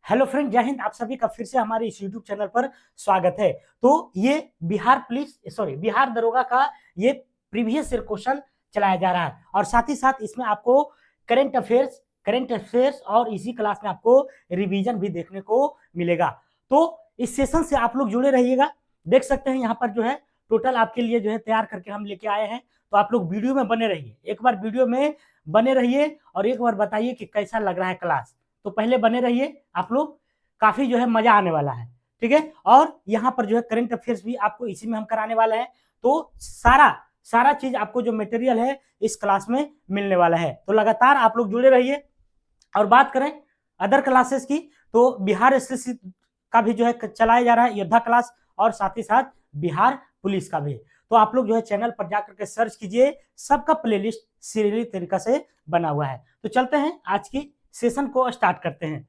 Hello friend, जय हिंद। आप सभी का फिर से हमारे इस यूट्यूब चैनल पर स्वागत है। तो ये बिहार दरोगा का ये प्रीवियस ईयर क्वेश्चन चलाया जा रहा है और साथ ही साथ इसमें आपको करंट अफेयर्स और इसी क्लास में आपको रिवीजन भी देखने को मिलेगा। तो इस सेशन से आप लोग जुड़े रहिएगा। देख सकते हैं यहाँ पर जो है टोटल आपके लिए जो है तैयार करके हम लेके आए हैं। तो आप लोग वीडियो में बने रहिए, एक बार वीडियो में बने रहिए और एक बार बताइए कि कैसा लग रहा है क्लास। तो पहले बने रहिए आप लोग, काफी जो है मजा आने वाला है। ठीक है, और यहाँ पर जो है करंट अफेयर्स भी आपको इसी में हम कराने वाले हैं। तो सारा चीज आपको जो मटेरियल है इस क्लास में मिलने वाला है। तो लगातार आप लोग जुड़े रहिए। और बात करें अदर क्लासेस की, तो बिहार एसएससी का भी जो है चलाया जा रहा है योद्धा क्लास, और साथ ही साथ बिहार पुलिस का भी। तो आप लोग जो है चैनल पर जाकर के सर्च कीजिए, सबका प्लेलिस्ट सीरियली तरीका से बना हुआ है। तो चलते हैं आज की सेशन को स्टार्ट करते हैं।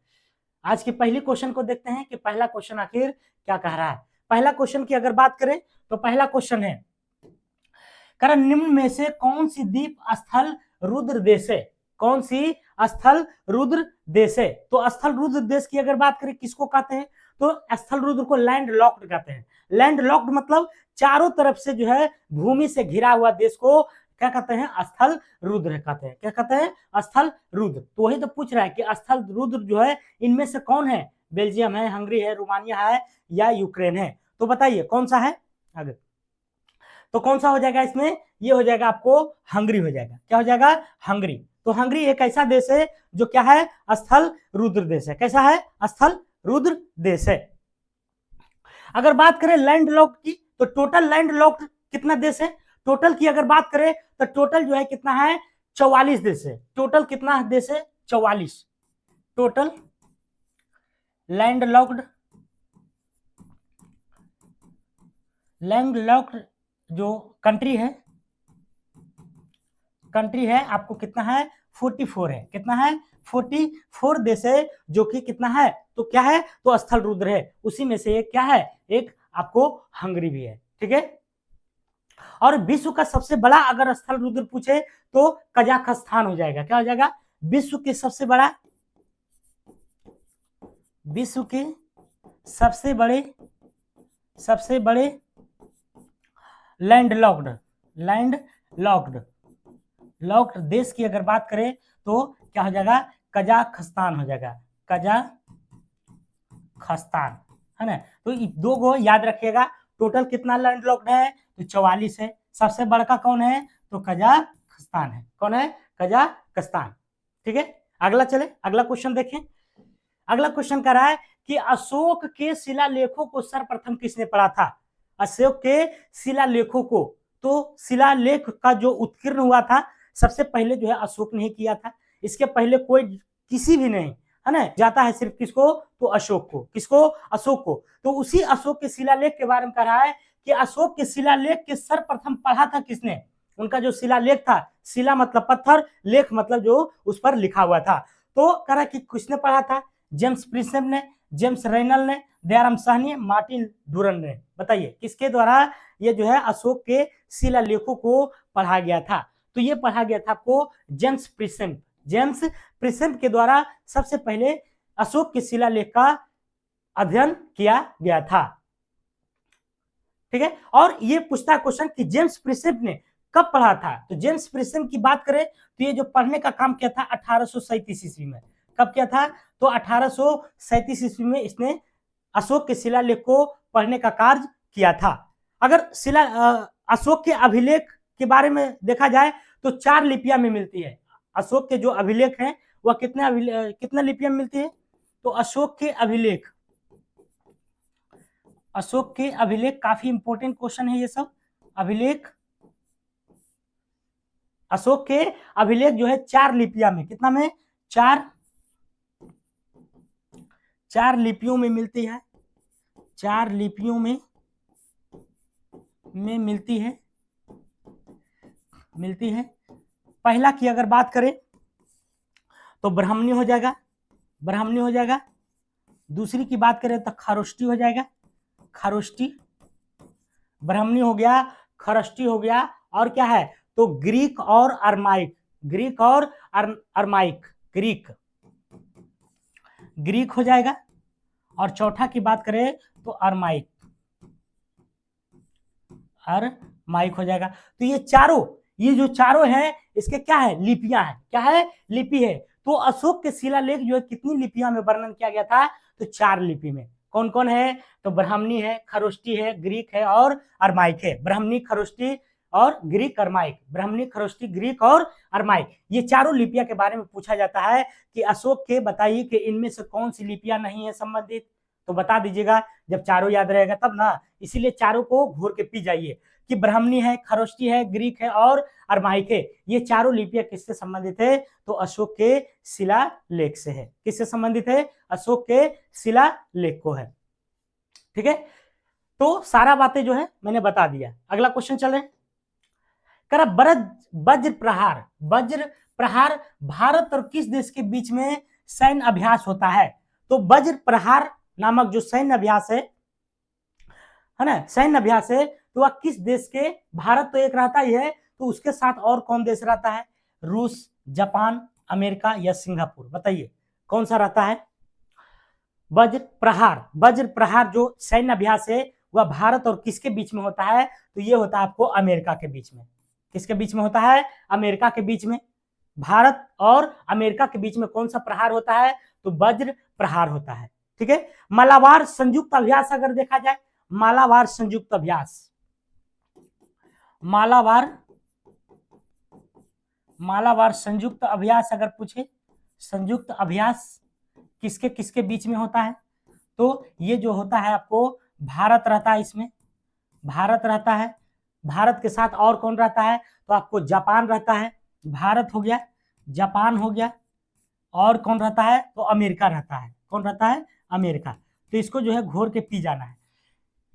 आज के पहले क्वेश्चन को देखते हैं कि पहला क्वेश्चन आखिर क्या कह रहा है। पहला क्वेश्चन की अगर बात करें तो पहला क्वेश्चन है, कारण निम्न में से कौन सी द्वीप स्थल रुद्र देश है? कौन सी स्थल रुद्र देश है? तो स्थल रुद्र देश की अगर बात करें किसको कहते हैं, तो स्थल रुद्र को लैंड लॉक्ड कहते हैं। लैंड लॉक्ड मतलब चारों तरफ से जो है भूमि से घिरा हुआ देश को क्या कहते हैं? स्थल रुद्र कहते हैं। क्या कहते हैं? स्थल रुद्र। तो वही तो पूछ रहा है कि स्थल रुद्र जो है इनमें से कौन है? बेल्जियम है, हंगरी है, रोमानिया है या यूक्रेन है? तो बताइए कौन सा है आगे। तो कौन सा हो जाएगा इसमें? ये हो जाएगा आपको हंगरी हो जाएगा। क्या हो जाएगा? हंगरी। तो हंगरी एक ऐसा देश है जो क्या है? स्थल रुद्र देश है। कैसा है? स्थल रुद्र देश है। अगर बात करें लैंड लॉक्ड की, तो टोटल लैंड लॉक्ड कितना देश है? टोटल की अगर बात करें तो टोटल जो है कितना है? 44 देश है। टोटल कितना देश है? 44। टोटल लैंड लॉक्ड जो कंट्री है आपको कितना है? 44 है। कितना है? 44 देश है जो कि कितना है? तो क्या है? तो स्थल रुद्र है। उसी में से एक क्या है? एक आपको हंगरी भी है। ठीक है, और विश्व का सबसे बड़ा अगर स्थल रुद्र पूछे तो कजाकिस्तान हो जाएगा। क्या हो जाएगा? विश्व के सबसे बड़े लॉक्ड देश की अगर बात करें तो क्या हो जाएगा? कजाकिस्तान हो जाएगा। कजाकिस्तान है ना। तो दो गो याद रखिएगा। टोटल कितना लैंड लॉक्ड है? तो 44 है। सबसे बड़का कौन है? तो कजाकिस्तान है। कौन है? कजाकिस्तान। ठीक है, अगला चले, अगला क्वेश्चन देखें। अगला क्वेश्चन कह रहा है कि अशोक के शिलालेखों को सर्वप्रथम किसने पढ़ा था? अशोक के शिलालेखों को, तो शिलालेख का जो उत्कीर्ण हुआ था सबसे पहले जो है अशोक ने ही किया था। इसके पहले कोई किसी भी नहीं, है ना, जाता है सिर्फ किसको? तो अशोक को। किसको? अशोक को। तो उसी अशोक के शिलालेख के बारे में कह रहा है कि अशोक के शिलालेख के सर्वप्रथम पढ़ा था किसने? उनका जो शिलालेख था, शिला मतलब पत्थर, लेख मतलब जो उस पर लिखा हुआ था। तो कह रहा है कि किसने पढ़ा था? जेम्स प्रिंसेप ने, जेम्स रेनल ने, दयाराम साहनी, मार्टिन डूरन ने। बताइए किसके द्वारा ये जो है अशोक के शिलालेखों को पढ़ा गया था? तो ये पढ़ा गया था आपको जेम्स प्रिंसेप के द्वारा सबसे पहले अशोक के शिलालेख का अध्ययन किया गया था। ठीक है, और ये पूछता है क्वेश्चन कि जेम्स प्रिंसेप ने कब पढ़ा था? तो जेम्स प्रिंसेप की बात करें तो ये जो पढ़ने का काम किया था 1837 ईस्वी में। कब किया था? तो 1837 ईस्वी में इसने अशोक के शिलालेख को पढ़ने का कार्य किया था। अगर अशोक के अभिलेख के बारे में देखा जाए तो 4 लिपियां में मिलती है। अशोक के जो अभिलेख हैं वह कितने लिपियां में मिलती है? तो अशोक के अभिलेख काफी इंपॉर्टेंट क्वेश्चन है ये सब। अशोक के अभिलेख जो है 4 लिपियां में, कितना में? 4 लिपियों में मिलती है। 4 लिपियों में मिलती है। पहला की अगर बात करें तो ब्राह्मणी हो जाएगा। दूसरी की बात करें तो खरोष्टी हो जाएगा। ब्राह्मणी हो गया, खरोष्टी हो गया, और क्या है? तो ग्रीक और अरमाइक। ग्रीक हो जाएगा। और चौथा की बात करें तो अरमाइक, अरमाइक हो जाएगा। तो ये जो चारों हैं इसके क्या है, लिपियां हैं। क्या है, लिपि है। तो अशोक के शिलालेख जो है कितनी लिपियां में वर्णन किया गया था, तो 4 लिपि में। कौन कौन है, तो ब्राह्मणी है, खरोष्टी है, ग्रीक है और अरमाइक है। ब्राह्मणी, खरोष्टी और ग्रीक, अरमाइक। ब्राह्मणी, खरोष्टी, ग्रीक और अरमाइक, ये चारों लिपियां के बारे में पूछा जाता है कि अशोक के बताइए कि इनमें से कौन सी लिपियां नहीं है संबंधित, तो बता दीजिएगा। जब चारों याद रहेगा तब ना, इसीलिए चारों को घोर के पी जाइए कि ब्राह्मणी है, खरोष्टी है, ग्रीक है और अरमाइक है। ये चारों लिपियां किससे संबंधित है, तो अशोक के शिलालेख से है। किससे संबंधित है, अशोक के शिलालेख को है। ठीक है, तो सारा बातें जो है मैंने बता दिया। अगला क्वेश्चन चल रहे हैं। करा वज्र प्रहार, वज्र प्रहार भारत और किस देश के बीच में सैन्य अभ्यास होता है, तो वज्र प्रहार नामक जो सैन्य अभ्यास है ना, सैन्य अभ्यास है, तो वह किस देश के, भारत तो एक रहता ही है, तो उसके साथ और कौन देश रहता है, रूस, जापान, अमेरिका या सिंगापुर, बताइए कौन सा रहता है। वज्र प्रहार जो सैन्य अभ्यास है वह भारत और किसके बीच में होता है, तो ये होता है आपको अमेरिका के बीच में। किसके बीच में होता है, अमेरिका के बीच में। भारत और अमेरिका के बीच में कौन सा प्रहार होता है, तो वज्र प्रहार होता है। ठीक है, मालाबार संयुक्त अभ्यास अगर देखा जाए, मालाबार संयुक्त अभ्यास, मालाबार संयुक्त अभ्यास अगर पूछे, संयुक्त अभ्यास किसके किसके बीच में होता है, तो ये जो होता है आपको भारत रहता है, इसमें भारत रहता है। भारत के साथ और कौन रहता है, तो आपको जापान रहता है। भारत हो गया, जापान हो गया, और कौन रहता है, तो अमेरिका रहता है। कौन रहता है, अमेरिका। तो इसको जो है घोर के पी जाना है।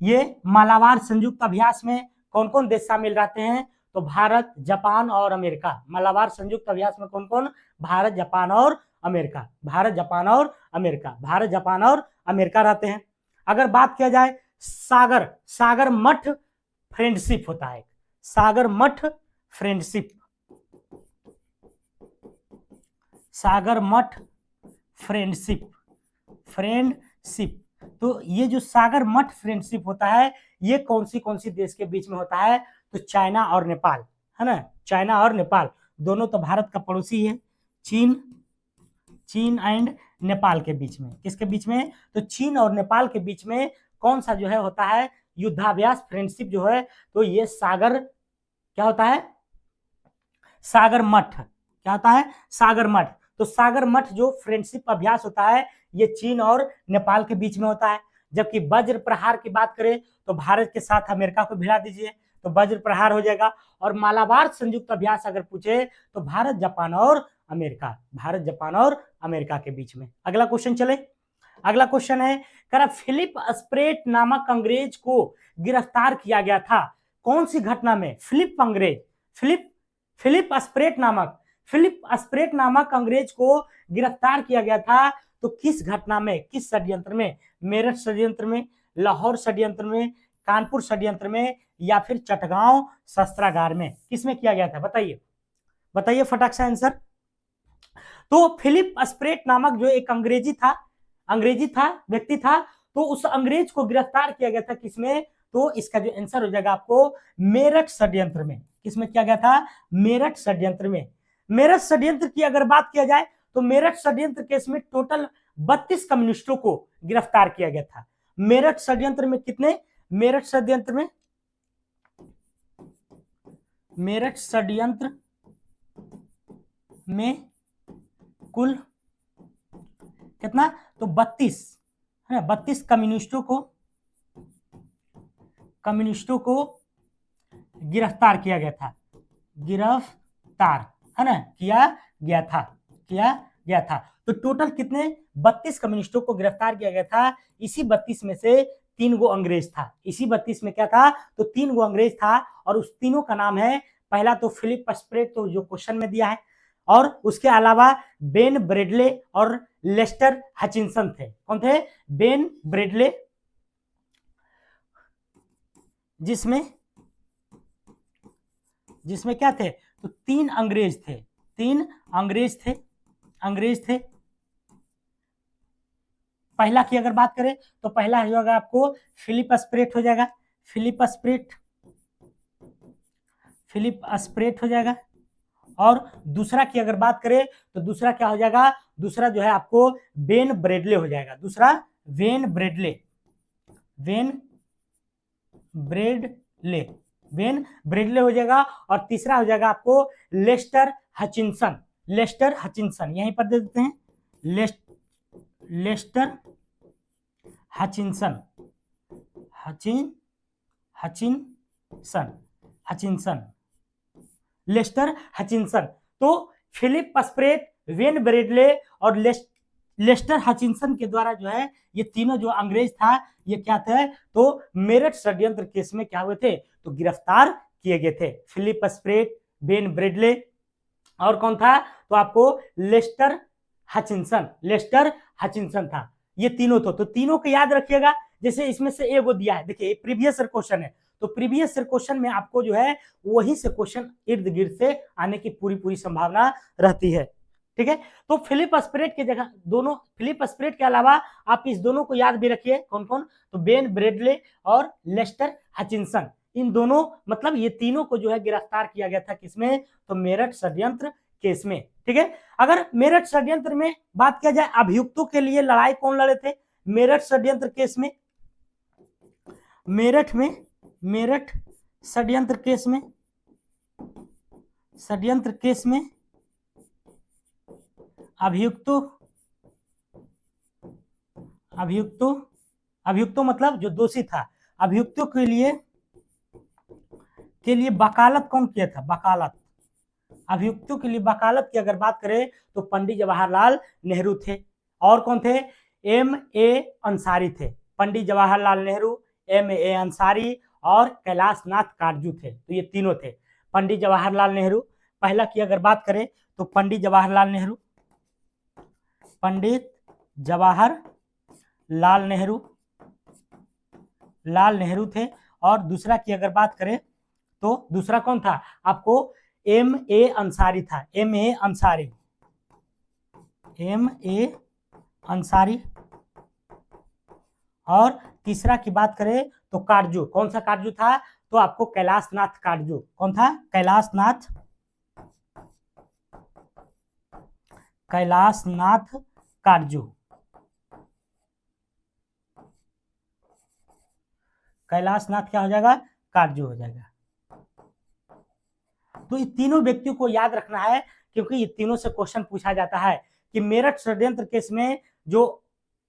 ये मालाबार संयुक्त अभ्यास में कौन कौन देश शामिल रहते हैं, तो भारत, जापान और अमेरिका। मालाबार संयुक्त अभ्यास में कौन कौन, भारत, जापान और अमेरिका। भारत, जापान और अमेरिका, भारत, जापान और अमेरिका रहते हैं। अगर बात किया जाए सागर मठ फ्रेंडशिप होता है, सागर मठ फ्रेंडशिप, सागर मठ फ्रेंडशिप, फ्रेंडशिप। तो ये जो सागर मठ फ्रेंडशिप होता है, ये कौन सी देश के बीच में होता है, तो चाइना और नेपाल, है ना, चाइना और नेपाल दोनों तो भारत का पड़ोसी है। चीन एंड नेपाल के बीच में, किसके बीच में, तो चीन और नेपाल के बीच में कौन सा जो है होता है, युद्धाभ्यास फ्रेंडशिप जो है, तो ये सागर, क्या होता है, सागर मठ, क्या होता है, सागर मठ। तो सागर मठ जो फ्रेंडशिप अभ्यास होता है, ये चीन और नेपाल के बीच में होता है। जबकि वज्र प्रहार की बात करें तो भारत के साथ अमेरिका को भिड़ा दीजिए, तो वज्र प्रहार हो जाएगा। और मालाबार संयुक्त अभ्यास अगर पूछे तो भारत, जापान और अमेरिका, भारत, जापान और अमेरिका के बीच में। अगला क्वेश्चन चले। अगला क्वेश्चन है, करा फिलिप स्प्रेट नामक अंग्रेज को गिरफ्तार किया गया था, कौन सी घटना में, फिलिप स्प्रेट नामक अंग्रेज को गिरफ्तार किया गया था, तो किस घटना में, किस षड्यंत्र में, मेरठ षड्यंत्र में, लाहौर षड्यंत्र में, कानपुर षड्यंत्र में या फिर चटगांव शस्त्रागार में, किसमें किया गया था, बताइए बताइए फटाक से आंसर। तो फिलिप स्प्रेट नामक जो एक अंग्रेजी था व्यक्ति था, तो उस अंग्रेज को गिरफ्तार किया गया था किसमें, तो इसका जो आंसर हो जाएगा आपको मेरठ षड्यंत्र में। किसमें किया गया था, मेरठ षड्यंत्र में। मेरठ षड्यंत्र की अगर बात किया जाए तो मेरठ षड्यंत्र केस में टोटल 32 कम्युनिस्टों को गिरफ्तार किया गया था। मेरठ षड्यंत्र में कितने, मेरठ षड्यंत्र में कुल कितना, तो 32 है ना, 32 कम्युनिस्टों को गिरफ्तार किया गया था, गिरफ्तार है ना, किया गया था। तो टोटल कितने, 32 कम्युनिस्टों को गिरफ्तार किया गया था। इसी 32 में से 3 गो अंग्रेज था, इसी 32 में क्या था, तो 3 गो अंग्रेज था, और उस तीनों का नाम है, पहला तो फिलिप स्प्रेट, तो जो क्वेश्चन में दिया है, और उसके अलावा बेन ब्रेडले और लेस्टर हचिंसन थे। कौन थे, बेन ब्रेडले, जिसमें क्या थे, तो 3 अंग्रेज थे। पहला की अगर बात करें तो पहला हो जाएगा आपको फिलिप स्प्रेट हो जाएगा, फिलिप स्प्रेट हो जाएगा। और दूसरा की अगर बात करें तो दूसरा क्या हो जाएगा, दूसरा जो है आपको वेन ब्रेडले हो जाएगा, दूसरा वेन ब्रेडले हो जाएगा। और तीसरा हो जाएगा आपको लेस्टर हचिंसन, यहीं पर दे देते हैं लेस्टर हचिंसन, लेस्टर हचिंसन। तो फिलिप स्प्रेट, वेन ब्रेडले और लेस्टर हचिंसन के द्वारा जो है ये तीनों जो अंग्रेज था ये क्या थे, तो मेरठ षड्यंत्र केस में क्या हुए थे, तो गिरफ्तार किए गए थे। फिलिप स्प्रेट, वेन ब्रेडले और कौन था, तो आपको लेस्टर हचिंसन था। ये तीनों तो तीनों को याद रखिएगा। जैसे इसमें से एगो दिया है, देखिए प्रीवियस ईयर क्वेश्चन है, तो प्रीवियस ईयर क्वेश्चन में आपको जो है वही से क्वेश्चन इर्द गिर्द से आने की पूरी संभावना रहती है। ठीक है, तो फिलिप स्प्रेट की जगह दोनों, फिलिप स्प्रेट के अलावा आप इस दोनों को याद भी रखिए, कौन कौन, तो वेन ब्रेडले और लेस्टर हचिंसन, इन दोनों मतलब ये तीनों को जो है गिरफ्तार किया गया था किसमें, तो मेरठ षड्यंत्र केस में। ठीक है, अगर मेरठ षड्यंत्र में बात किया जाए अभियुक्तों के लिए लड़ाई कौन लड़े थे मेरठ षड्यंत्र केस में, मेरठ षड्यंत्र केस में अभियुक्तों मतलब जो दोषी था, अभियुक्तों के लिए वकालत कौन किया था, अभियुक्तों के लिए वकालत की अगर बात करें तो पंडित जवाहरलाल नेहरू थे। और कौन थे, M.A. अंसारी थे, पंडित जवाहरलाल नेहरू, M.A. अंसारी और कैलाशनाथ काटजू थे। तो ये तीनों थे पंडित जवाहरलाल नेहरू। पहला की अगर बात करें तो पंडित जवाहरलाल नेहरू थे। और दूसरा की अगर बात करें तो दूसरा कौन था, आपको M.A. अंसारी था, M.A. अंसारी। और तीसरा की बात करें तो काटजू, कौन सा काटजू था, तो आपको कैलाशनाथ काटजू, कौन था, कैलाशनाथ काटजू, कैलाशनाथ क्या हो जाएगा, काटजू हो जाएगा। तो ये तीनों व्यक्तियों को याद रखना है क्योंकि ये तीनों से क्वेश्चन पूछा जाता है कि मेरठ षड्यंत्र केस में जो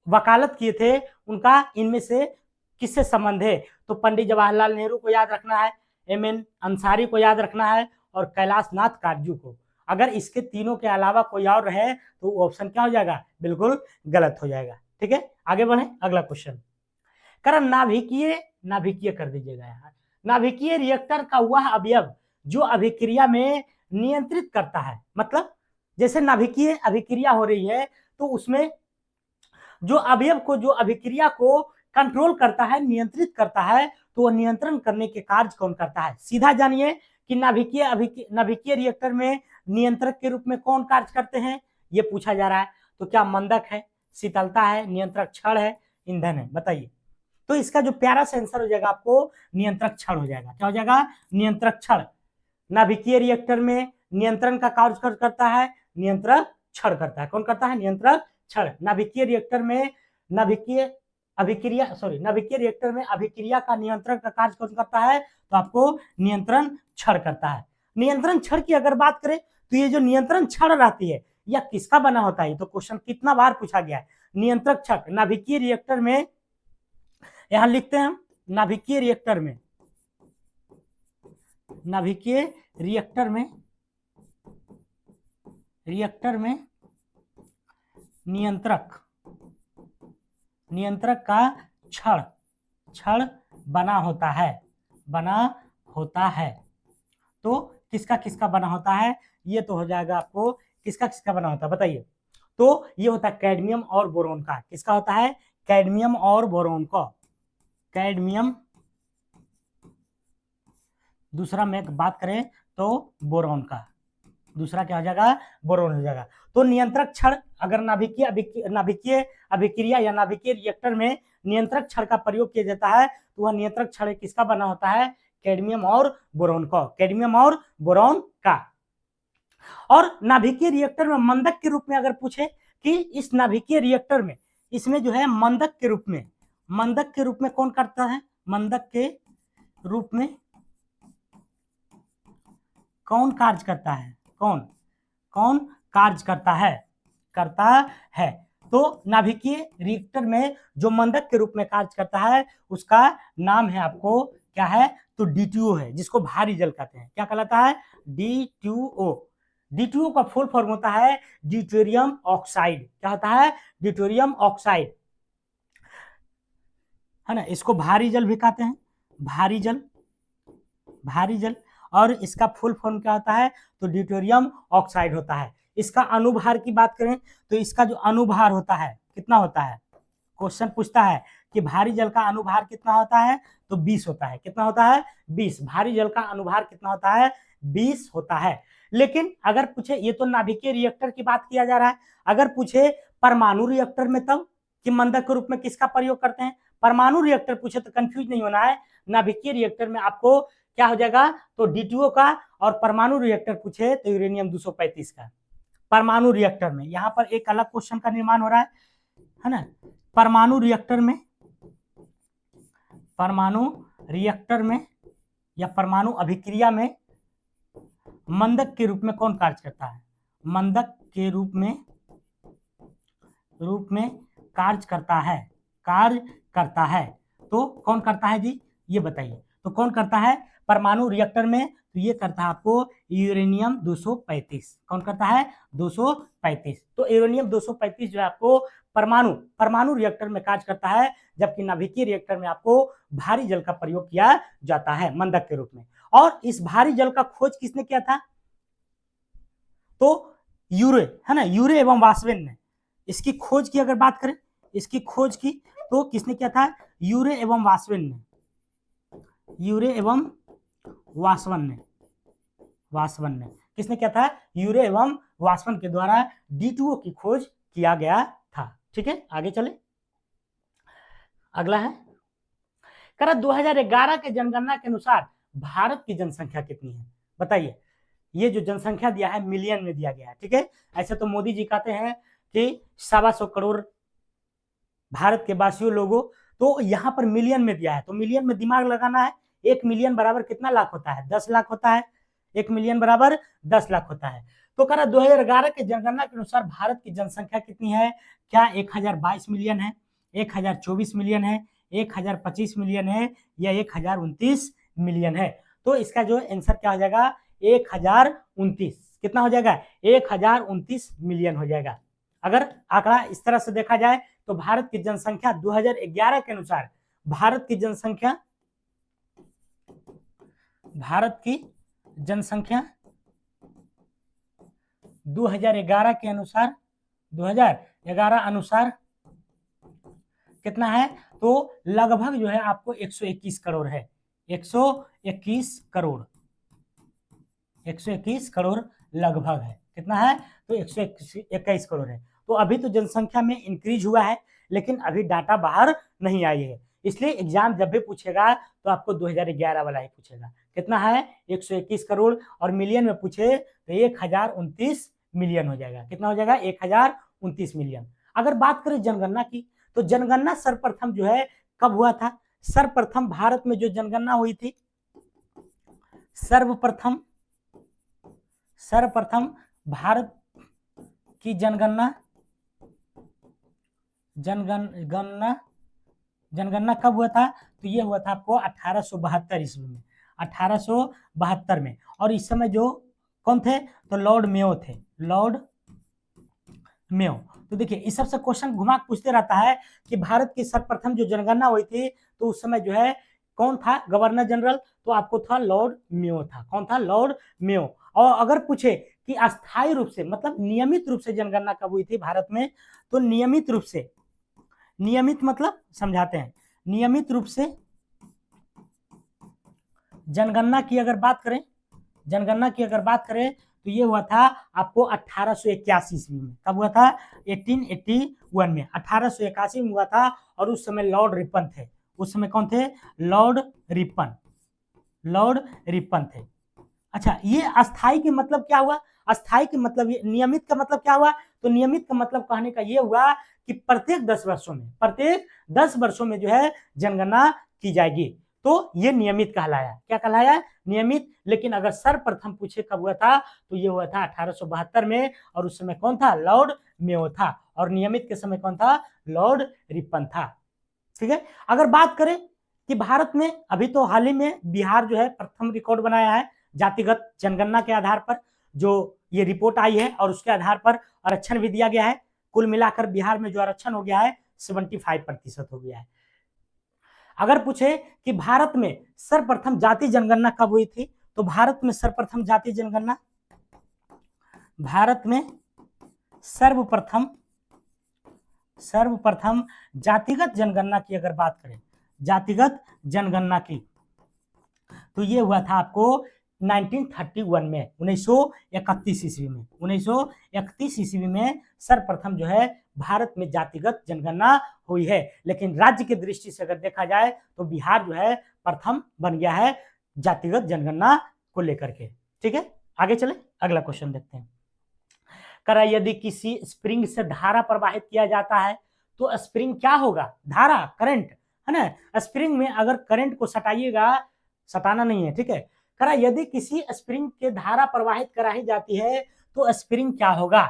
वकालत किए थे उनका इनमें से किससे संबंध है, तो पंडित जवाहरलाल नेहरू को याद रखना है, M.N. अंसारी को याद रखना है और कैलाशनाथ काटजू को। अगर इसके तीनों के अलावा कोई और रहे तो ऑप्शन क्या हो जाएगा, बिल्कुल गलत हो जाएगा। ठीक है, आगे बढ़े, अगला क्वेश्चन कारण नाभिकीय कर दीजिएगा यार। नाभिकीय रिएक्टर का वह अवयव जो अभिक्रिया में नियंत्रित करता है, मतलब जैसे नाभिकीय अभिक्रिया हो रही है तो उसमें जो अवयव को, जो अभिक्रिया को कंट्रोल करता है, नियंत्रित करता है, तो वह नियंत्रण करने के कार्य कौन करता है। सीधा जानिए कि नाभिकीय रिएक्टर में नियंत्रक के रूप में कौन कार्य करते हैं, ये पूछा जा रहा है। तो क्या मंदक है, शीतलता है, नियंत्रक छड़ है, ईंधन है, बताइए। तो इसका जो प्यारा सा आंसर हो जाएगा आपको नियंत्रक छड़ हो जाएगा। क्या हो जाएगा, नियंत्रक छड़। नाभिकीय रिएक्टर में नियंत्रण का कार्य करता है, नियंत्रक छड़ करता है। कौन करता है, नियंत्रक छड़। नाभिकीय रिएक्टर में नाभिकीय रिएक्टर में अभिक्रिया का नियंत्रण का कार्य कौन करता है, तो आपको नियंत्रण छड़ करता है। नियंत्रण छड़ की अगर बात करें तो ये जो नियंत्रण छड़ रहती है यह किसका बना होता है, तो क्वेश्चन कितना बार पूछा गया है। नियंत्रक छड़ नाभिकीय रिएक्टर में, यहां लिखते हैं हम, नाभिकीय रिएक्टर में नियंत्रक का छड़ बना होता है। तो किसका बना होता है, ये तो हो जाएगा आपको किसका बना होता है, बताइए। तो ये होता है कैडमियम और बोरोन का। किसका होता है, कैडमियम और बोरोन का। कैडमियम, दूसरा में बात करें तो बोरोन का। दूसरा क्या हो जाएगा, बोरोन हो जाएगा। तो नियंत्रक क्षण अगर नाभिकीय अभिक्रिया या नाभिकीय रिएक्टर में नियंत्रक क्षण का प्रयोग किया जाता है तो वह नियंत्रक क्षण किसका बना होता है, कैडमियम और बोरोन का, कैडमियम और बोरोन का। और नाभिकीय रिएक्टर में मंदक के रूप में अगर पूछे कि इस नाभिकीय रिएक्टर में इसमें जो है मंदक के रूप में कौन करता है, मंदक के रूप में कौन कार्य करता है, कौन कार्य करता है। तो नाभिकीय रिएक्टर में जो मंदक के रूप में कार्य करता है उसका नाम है आपको क्या है, तो D2O है, जिसको भारी जल कहते हैं। क्या कहलाता है, D2O। D2O का फुल फॉर्म होता है ड्यूटेरियम ऑक्साइड। क्या होता है, ड्यूटेरियम ऑक्साइड, है ना। इसको भारी जल भी कहते हैं, भारी जल। और इसका फुल फॉर्म क्या होता है, तो ड्यूटेरियम ऑक्साइड होता है। इसका अनुभार की बात करें तो इसका जो अनुभार होता है कितना होता है, क्वेश्चन पूछता है कि भारी जल का अनुभार कितना होता है, तो 20 होता है। कितना होता है, 20। भारी जल का अनुभार कितना होता है, 20 होता है। लेकिन अगर पूछे, ये तो नाभिकीय रिएक्टर की बात किया जा रहा है, अगर पूछे परमाणु रिएक्टर में तब कि मंदक के रूप में किसका प्रयोग करते हैं, परमाणु रिएक्टर पूछे तो कंफ्यूज नहीं होना है। नाभिकीय रिएक्टर में आपको क्या हो जाएगा, तो D2O का। और परमाणु रिएक्टर पूछे तो यूरेनियम 235 का। परमाणु रिएक्टर में यहाँ पर एक अलग क्वेश्चन का निर्माण हो रहा है ना। परमाणु रिएक्टर में या परमाणु अभिक्रिया में मंदक के रूप में कौन कार्य करता है, मंदक के रूप में कार्य करता है। तो कौन करता है जी, ये बताइए। तो कौन करता है परमाणु रिएक्टर में, तो ये करता है आपको यूरेनियम 235। कौन करता है, 235। तो यूरेनियम 235 जो है आपको परमाणु रिएक्टर में कार्य करता है, जबकि नाभिकीय रिएक्टर में आपको भारी जल का प्रयोग किया जाता है मंदक के रूप में। और इस भारी जल का खोज किसने किया था, तो यूरे, है ना, यूरे एवं वासवेन ने इसकी खोज की। अगर बात करें इसकी खोज की तो किसने किया था, यूरे एवं वासवन ने किसने किया था, यूरे एवं वासवन के द्वारा D2O की खोज किया गया था। ठीक है, आगे चले। अगला है, करा 2011 के जनगणना के अनुसार भारत की जनसंख्या कितनी है, बताइए। ये जो जनसंख्या दिया है मिलियन में दिया गया है। ठीक है, ऐसे तो मोदी जी कहते हैं कि 125 करोड़ भारत के वासियों लोगों, तो यहाँ पर मिलियन में दिया है, तो मिलियन में दिमाग लगाना है। 1 मिलियन बराबर कितना लाख होता है, 10 लाख होता है। 1 मिलियन बराबर 10 लाख होता है। तो कह रहा 2011 के जनगणना के अनुसार भारत की जनसंख्या कितनी है, क्या 1022 मिलियन है, 1024 मिलियन है, 1025 मिलियन है, या 1029 मिलियन है। तो इसका जो आंसर क्या हो जाएगा, 1029। कितना हो जाएगा, 1029 मिलियन हो जाएगा। अगर आंकड़ा इस तरह से देखा जाए तो भारत की जनसंख्या 2011 के अनुसार, भारत की जनसंख्या 2011 के अनुसार, 2011 अनुसार कितना है, तो लगभग जो है आपको 121 करोड़ है। 121 करोड़ लगभग है। कितना है, तो 121 करोड़ है। तो अभी तो जनसंख्या में इंक्रीज हुआ है, लेकिन अभी डाटा बाहर नहीं आई है, इसलिए एग्जाम जब भी पूछेगा तो आपको 2011 वाला ही पूछेगा। कितना है, 121 करोड़, और मिलियन में पूछे तो 1029 मिलियन हो जाएगा। कितना हो जाएगा, 1029 मिलियन। अगर बात करें जनगणना की, तो जनगणना सर्वप्रथम जो है कब हुआ था, सर्वप्रथम भारत में जो जनगणना हुई थी, सर्वप्रथम भारत की जनगणना कब हुआ था, तो ये हुआ था आपको 1872 ईस्वी में, 1872 में। और इस समय जो कौन थे, तो लॉर्ड मेयो थे, लॉर्ड मेयो। तो देखिए इस सबसे क्वेश्चन घुमा पूछते रहता है कि भारत की सर्वप्रथम जो जनगणना हुई थी तो उस समय जो है कौन था गवर्नर जनरल, तो आपको था लॉर्ड मेयो था। कौन था, लॉर्ड मेयो। और अगर पूछे कि अस्थायी रूप से मतलब नियमित रूप से जनगणना कब हुई थी भारत में, तो नियमित रूप से, नियमित मतलब समझाते हैं, नियमित रूप से जनगणना की अगर बात करें, तो ये हुआ था आपको 1881 ईस्वी में। कब हुआ था? 1881 में, 1881 में हुआ था। और उस समय लॉर्ड रिपन थे। उस समय कौन थे? Lord Ripon. लॉर्ड रिपन थे। अच्छा, ये अस्थाई के मतलब क्या हुआ? अस्थाई के मतलब ये, नियमित का मतलब क्या हुआ? तो नियमित का मतलब कहने का ये हुआ कि प्रत्येक 10 वर्षों में, प्रत्येक 10 वर्षों में जो है जनगणना की जाएगी। तो ये नियमित कहलाया। क्या कहलाया? नियमित। लेकिन अगर सर्वप्रथम पूछे कब हुआ था, तो ये हुआ था 1872 में। और उस समय कौन था? लॉर्ड मेयो था। और नियमित के समय कौन था? लॉर्ड रिपन था। ठीक है। अगर बात करें कि भारत में अभी तो हाल ही में बिहार जो है प्रथम रिकॉर्ड बनाया है जातिगत जनगणना के आधार पर, जो ये रिपोर्ट आई है और उसके आधार पर आरक्षण भी दिया गया है। कुल मिलाकर बिहार में जो आरक्षण हो गया है 75% हो गया है। अगर पूछे कि भारत में सर्वप्रथम जाति जनगणना कब हुई थी, तो भारत में सर्वप्रथम जाति जनगणना, भारत में सर्वप्रथम जातिगत जनगणना की अगर बात करें, जातिगत जनगणना की, तो ये हुआ था आपको 1931 में, 1931 ईस्वी में। 1931 ईस्वी में सर्वप्रथम जो है भारत में जातिगत जनगणना हुई है। लेकिन राज्य की दृष्टि से अगर देखा जाए तो बिहार जो है प्रथम बन गया है जातिगत जनगणना को लेकर के। ठीक है, आगे चले, अगला क्वेश्चन देखते हैं। करा यदि किसी स्प्रिंग से धारा प्रवाहित किया जाता है तो स्प्रिंग क्या होगा? धारा, करंट, है ना। स्प्रिंग में अगर करंट को सटाइएगा, सटाना नहीं है, ठीक है। करा यदि किसी स्प्रिंग के धारा प्रवाहित कराई जाती है तो स्प्रिंग क्या होगा?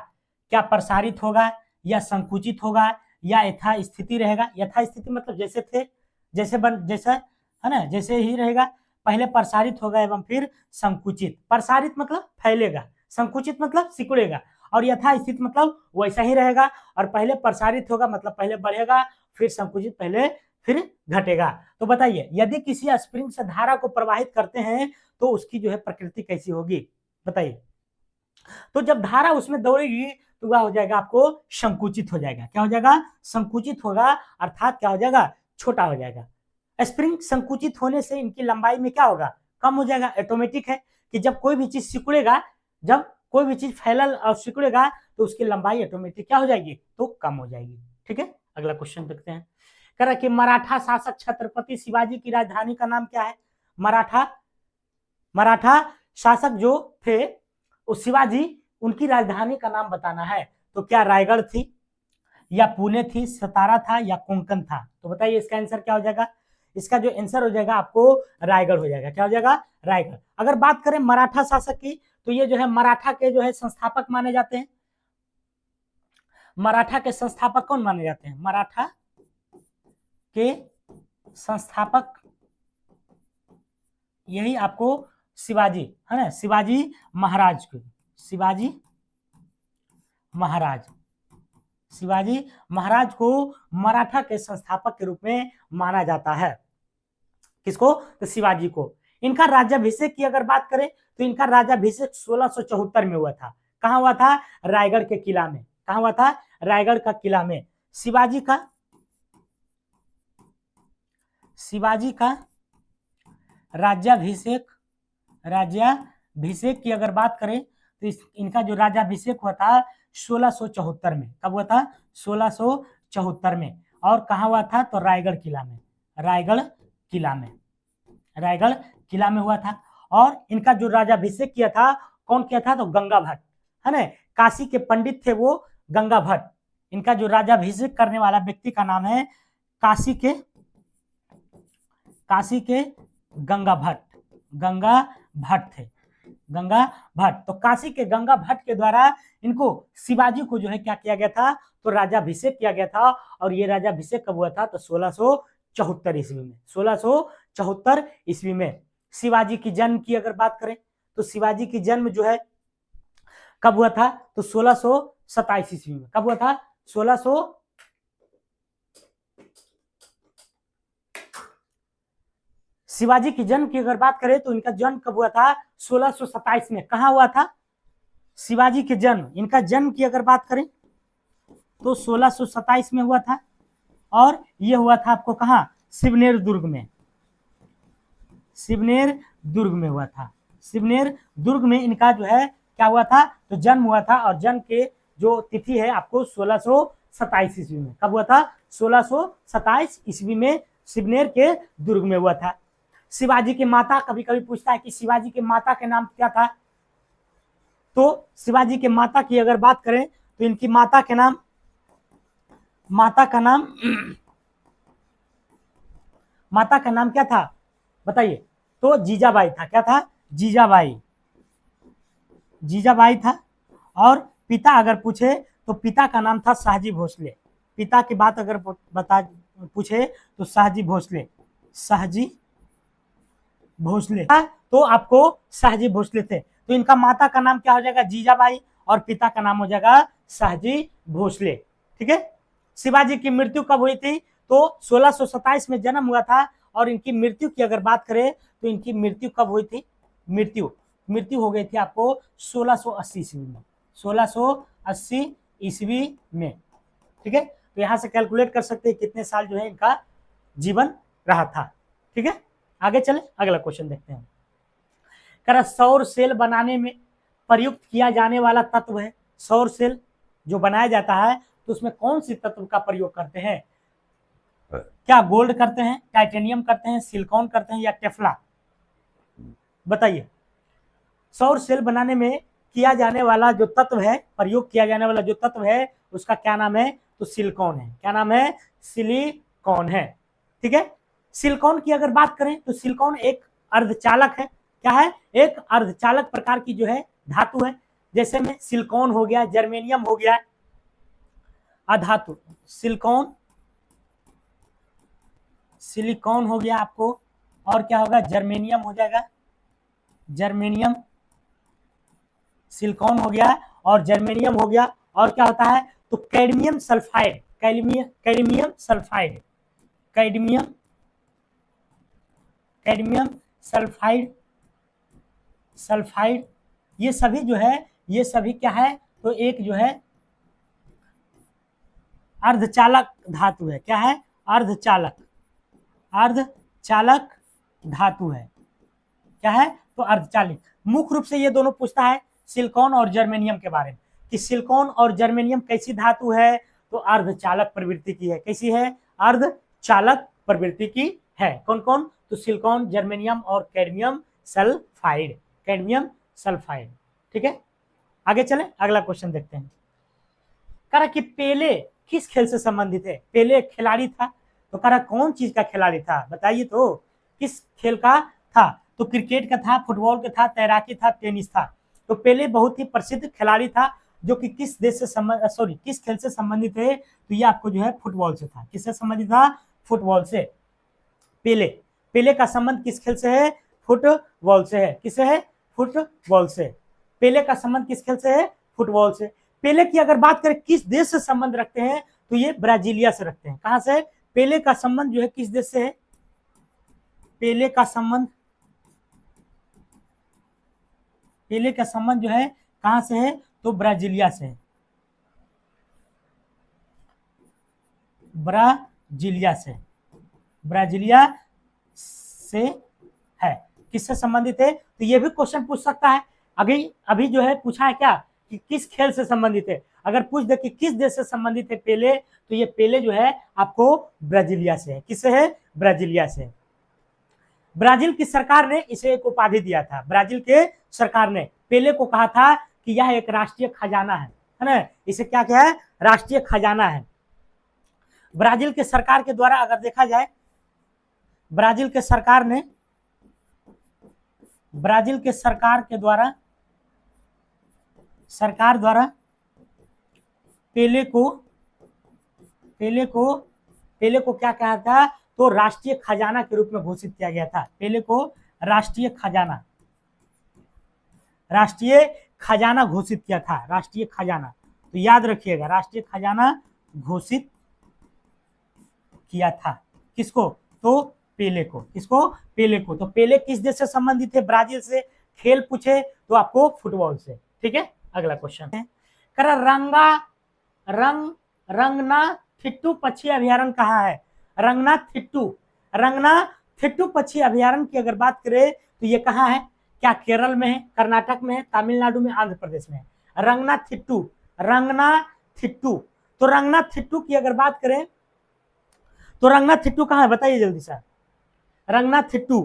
क्या प्रसारित होगा या संकुचित होगा या यथास्थिति रहेगा? यथास्थिति मतलब जैसे थे, जैसा है ना, जैसे ही रहेगा। पहले प्रसारित होगा एवं फिर संकुचित। प्रसारित मतलब फैलेगा, संकुचित मतलब सिकुड़ेगा, और यथास्थिति मतलब वैसा ही रहेगा। और पहले प्रसारित होगा मतलब पहले बढ़ेगा, फिर संकुचित पहले फिर घटेगा। तो बताइए, यदि किसी स्प्रिंग से धारा को प्रवाहित करते हैं तो उसकी जो है प्रकृति कैसी होगी? बताइए। तो जब धारा उसमें दौड़ेगी तो वह हो जाएगा आपको संकुचित हो जाएगा। क्या हो जाएगा? संकुचित होगा, अर्थात क्या हो जाएगा? छोटा हो जाएगा। स्प्रिंग संकुचित होने से इनकी लंबाई में क्या होगा? कम हो जाएगा। ऑटोमेटिक है कि जब कोई भी चीज सिकुड़ेगा, जब कोई भी चीज फैलल और सिकुड़ेगा तो उसकी लंबाई ऑटोमेटिक क्या हो जाएगी? तो कम हो जाएगी। ठीक है, अगला क्वेश्चन देखते हैं। कह रहा कि मराठा शासक छत्रपति शिवाजी की राजधानी का नाम क्या है? मराठा शासक जो थे वो शिवाजी, उनकी राजधानी का नाम बताना है। तो क्या रायगढ़ थी या पुणे थी, सतारा था या कोंकण था? तो बताइए इसका आंसर क्या हो जाएगा? इसका जो आंसर हो जाएगा आपको रायगढ़ हो जाएगा। क्या हो जाएगा? रायगढ़। अगर बात करें मराठा शासक की, तो ये जो है मराठा के जो है संस्थापक माने जाते हैं। मराठा के संस्थापक कौन माने जाते हैं? मराठा के संस्थापक यही आपको शिवाजी, है ना, शिवाजी महाराज को, शिवाजी महाराज को मराठा के संस्थापक के रूप में माना जाता है। किसको? तो शिवाजी को। इनका राज्याभिषेक की अगर बात करें तो इनका राज्याभिषेक 1674 में हुआ था। कहां हुआ था? रायगढ़ के किला में। कहां हुआ था? रायगढ़ का किला में। शिवाजी का राज्याभिषेक की अगर बात करें तो इनका जो राज्याभिषेक हुआ था 1674 में। कब हुआ था? 1674 में। और कहा हुआ था? तो रायगढ़ किला में हुआ था। और इनका जो राज्याभिषेक किया था, कौन किया था? तो गंगा भट्ट, है ना, काशी के पंडित थे वो, गंगा भट्ट। इनका जो राज्याभिषेक करने वाला व्यक्ति का नाम है काशी के गंगा भट्ट थे। तो काशी के गंगा भट्ट के द्वारा इनको, शिवाजी को जो है क्या किया गया था? तो राज्याभिषेक किया गया था। और ये राज्याभिषेक कब हुआ था? तो 1674 ईस्वी में। 1674 ईस्वी में। शिवाजी की जन्म की अगर बात करें तो शिवाजी की जन्म जो है कब हुआ था? तो 1627 ईस्वी में। कब हुआ था? शिवाजी की जन्म की अगर बात करें तो इनका जन्म कब हुआ था? 1627 में। कहां हुआ था शिवाजी के जन्म? इनका जन्म की अगर बात करें तो 1627 में हुआ था। और यह हुआ था आपको कहां? शिवनेर दुर्ग में हुआ था। शिवनेर दुर्ग में इनका जो है क्या हुआ था, तो जन्म हुआ था, और जन्म के जो तिथि है आपको 1627 ईस्वी में। कब हुआ था, 1627 ईस्वी में शिवनेर के दुर्ग में हुआ था। शिवाजी की माता, कभी कभी पूछता है कि शिवाजी की माता के नाम क्या था, तो शिवाजी के माता की अगर बात करें तो इनकी माता का नाम माता का नाम क्या था बताइए, तो जीजाबाई था। क्या था, जीजाबाई, जीजाबाई था। और पिता अगर पूछे तो पिता का नाम था शाहजी भोसले। पिता की बात अगर बता पूछे तो शाहजी भोसले, शाहजी भोसले, तो आपको शाहजी भोसले थे। तो इनका माता का नाम क्या हो जाएगा, जीजाबाई, और पिता का नाम हो जाएगा शाहजी भोसले। ठीक है। शिवाजी की मृत्यु कब हुई थी, तो 1627 में जन्म हुआ था, और इनकी मृत्यु की अगर बात करें तो इनकी मृत्यु कब हुई थी, मृत्यु हो गई थी आपको 1680 ईस्वी में, 1680 ईस्वी में। ठीक है। तो यहां से कैलकुलेट कर सकते हैं कितने साल जो है इनका जीवन रहा था। ठीक है। आगे चले, अगला क्वेश्चन देखते हैं। कह सौर सेल बनाने में प्रयुक्त किया जाने वाला तत्व है, सौर सेल जो बनाया जाता है तो उसमें कौन सी तत्व का प्रयोग करते हैं, क्या गोल्ड करते हैं, टाइटेनियम करते हैं, सिलिकॉन करते हैं, या टेफ्ला, बताइए। सौर सेल बनाने में किया जाने वाला जो तत्व है, प्रयोग किया जाने वाला जो तत्व है उसका क्या नाम है, तो सिलिकॉन है। क्या नाम है, सिलिकॉन है। ठीक है। सिलिकॉन की अगर बात करें तो सिलिकॉन एक अर्धचालक है। क्या है, एक अर्धचालक प्रकार की जो है धातु है। जैसे में सिलिकॉन हो गया, जर्मेनियम हो गया, अधातु, सिलिकॉन हो गया आपको, और क्या होगा, जर्मेनियम हो जाएगा, जर्मेनियम, सिलिकॉन हो गया और जर्मेनियम हो गया, और क्या होता है, तो cadmium sulphide, cadmium sulphide, cadmium sulphide, ये सभी जो है, ये सभी क्या है, तो एक जो है अर्धचालक धातु है। क्या है, अर्धचालक धातु है। क्या है, तो अर्धचालक। मुख्य रूप से ये दोनों पूछता है सिलिकॉन और जर्मेनियम के बारे में, कि सिलिकॉन और जर्मेनियम कैसी धातु है, तो अर्धचालक प्रवृत्ति की है। कैसी है, अर्धचालक प्रवृत्ति की है। कौन कौन, तो सिलिकॉन, जर्मेनियम और कैडमियम सल्फाइड, कैडमियम सल्फाइड। ठीक है। आगे चले, अगला क्वेश्चन देखते हैं। कह कि पेले किस खेल से संबंधित है, पेले एक खिलाड़ी था, तो कह कौन चीज का खिलाड़ी था, बताइए तो किस खेल का था, तो क्रिकेट का था, फुटबॉल का था, तैराकी था, टेनिस था। तो पेले बहुत ही प्रसिद्ध खिलाड़ी था, जो कि किस देश से किस खेल से संबंधित है, तो ये आपको जो है फुटबॉल से था। किससे संबंधित था, फुटबॉल से। पेले का संबंध किस खेल से है, फुटबॉल से है। किससे है, फुटबॉल से। पेले का संबंध किस खेल से है, फुटबॉल से। पेले की अगर बात करें किस देश से संबंध रखते हैं, तो ये ब्राजीलिया से रखते हैं। कहां से, पेले का संबंध जो है किस देश से है, पेले का संबंध जो है कहां से है, तो ब्राजीलिया से है, ब्राजीलिया से है। किससे संबंधित है, तो ये भी क्वेश्चन पूछ सकता है। अभी जो है पूछा है क्या, कि किस खेल से संबंधित है। अगर पूछ दे कि किस देश से संबंधित है पेले, तो ये पेले जो है आपको ब्राजीलिया से है। किससे है, ब्राजीलिया से। ब्राजील की सरकार ने इसे एक उपाधि दिया था। ब्राजील के सरकार ने पेले को कहा था कि यह एक राष्ट्रीय खजाना है ना, इसे क्या क्या है, राष्ट्रीय खजाना है। ब्राजील के सरकार के द्वारा अगर देखा जाए, ब्राजील के सरकार के द्वारा पेले को क्या कहा था, तो राष्ट्रीय खजाना के रूप में घोषित किया गया था। पेले को राष्ट्रीय खजाना घोषित किया था, राष्ट्रीय खजाना। तो याद रखिएगा, राष्ट्रीय खजाना घोषित किया था। किसको, तो पेले को। किसको, पेले को। तो पेले किस देश से संबंधित है, ब्राजील से। खेल पूछे तो आपको फुटबॉल से। ठीक है। अगला क्वेश्चन है, रंगनाथिट्टू पक्षी अभ्यारण्य कहाँ है, रंगनाथिट्टू पक्षी अभ्यारण्य की अगर बात करें तो ये कहाँ है। क्या केरल में है, कर्नाटक में है, तमिलनाडु में, आंध्र प्रदेश में है? रंगनाथिट्टू, रंगनाथिट्टू। तो रंगनाथिट्टू की अगर बात करें तो रंगनाथिट्टू कहां है बताइए जल्दी से। रंगनाथिट्टू,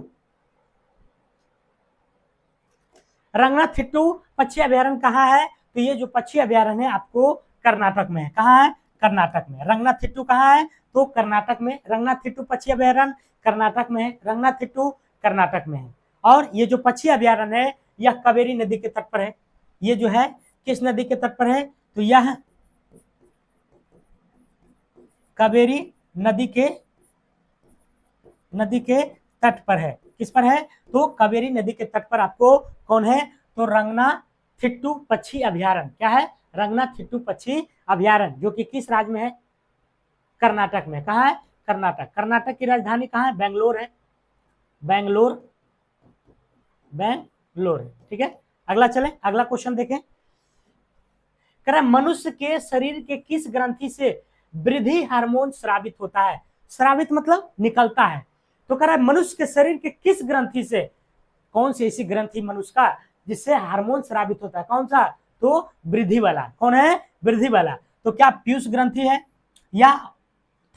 रंगनाथिट्टू पक्षी अभ्यारण्य कहाँ है? तो ये जो पक्षी अभ्यारण्य है आपको कर्नाटक में है। कहाँ है? कर्नाटक में। रंगनाथिट्टू कहाँ है? तो कर्नाटक में। रंगनाथिट्टू पक्षी अभ्यारण्य कर्नाटक में है। रंगनाथिट्टू कर्नाटक में है। और ये जो पक्षी अभ्यारण्य है यह कावेरी नदी के तट पर है। ये जो है किस नदी के तट पर है? तो यह कावेरी नदी के तट पर है। किस पर है? तो कावेरी नदी के तट पर आपको कौन है? तो रंगनाथिट्टू पक्षी अभ्यारण्य। क्या है? रंगनाथिट्टू पक्षी अभ्यारण्य, जो कि किस राज्य में है? कर्नाटक में। कहाँ है? कर्नाटक। कर्नाटक की राजधानी कहाँ है? बेंगलोर है। बेंगलोर, बेंगलोर है। ठीक है, अगला चले, अगला क्वेश्चन देखें। कह रहा है मनुष्य के शरीर के किस ग्रंथि से वृद्धि हार्मोन स्रावित होता है? स्रावित मतलब निकलता है। तो कह रहा है मनुष्य के शरीर के किस ग्रंथि से, कौन सी ऐसी ग्रंथि मनुष्य का जिससे हार्मोन स्रावित होता है? कौन सा? तो वृद्धि वाला। कौन है? वृद्धि वाला। तो क्या पीयूष ग्रंथि है, या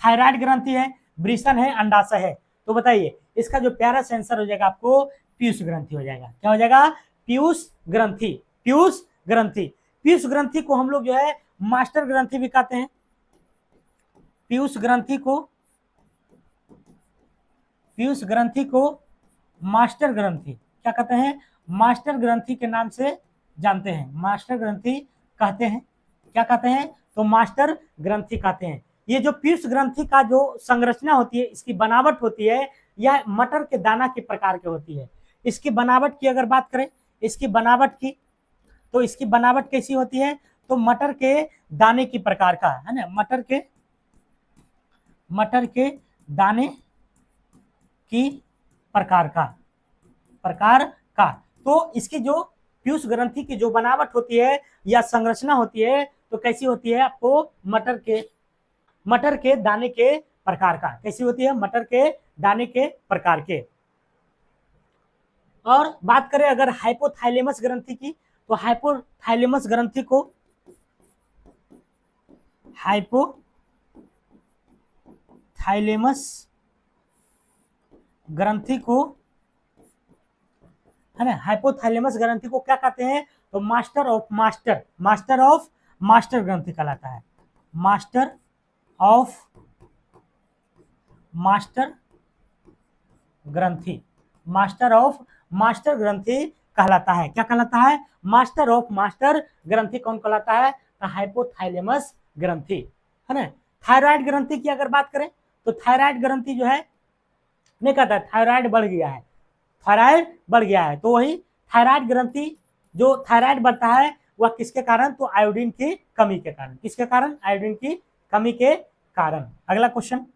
थायराइड ग्रंथि है, वृषण है, अंडाशय है? तो बताइए, इसका जो प्यारा सा आंसर हो जाएगा आपको पीयूष ग्रंथि हो जाएगा। क्या हो जाएगा? पीयूष ग्रंथि। पीयूष ग्रंथि। पीयूष ग्रंथि को हम लोग जो है मास्टर ग्रंथि भी कहते हैं। पीयूष ग्रंथि को, पीयूष ग्रंथि को मास्टर ग्रंथि क्या कहते हैं? मास्टर ग्रंथि के नाम से जानते हैं। मास्टर ग्रंथि कहते हैं। क्या कहते हैं? तो मास्टर ग्रंथि कहते हैं। ये जो पीयूष ग्रंथि का जो संरचना होती है, इसकी बनावट होती है, यह मटर के दाना के प्रकार की होती है। इसकी बनावट की अगर बात करें, इसकी बनावट की, तो इसकी बनावट कैसी होती है? तो मटर के दाने की प्रकार का है ना, मटर के दाने की प्रकार का। तो इसकी जो पीयूष ग्रंथि की जो बनावट होती है या संरचना होती है, तो कैसी होती है? आपको मटर के दाने के प्रकार का। कैसी होती है? मटर के दाने के प्रकार के। और बात करें अगर हाइपोथैलेमस ग्रंथि की, तो हाइपोथैलेमस ग्रंथि को, हाइपोथैलेमस ग्रंथि को है ना, हाइपोथैलेमस ग्रंथि को क्या कहते हैं? तो मास्टर ऑफ मास्टर ग्रंथि कहलाता है। मास्टर ऑफ मास्टर ग्रंथि, मास्टर ऑफ मास्टर ग्रंथि कहलाता है। क्या कहलाता है? मास्टर ऑफ मास्टर ग्रंथि कौन कहलाता है? तो हाइपोथैलेमस ग्रंथि है ना। थायराइड ग्रंथि की अगर बात करें, तो थायराइड ग्रंथि जो है नहीं कहता है थायराइड बढ़ गया है, थायराइड बढ़ गया है। तो वही थायराइड ग्रंथि, जो थायराइड बढ़ता है वह किसके कारण? तो आयोडीन की कमी के कारण। किसके कारण? आयोडीन की कमी के कारण। अगला क्वेश्चन,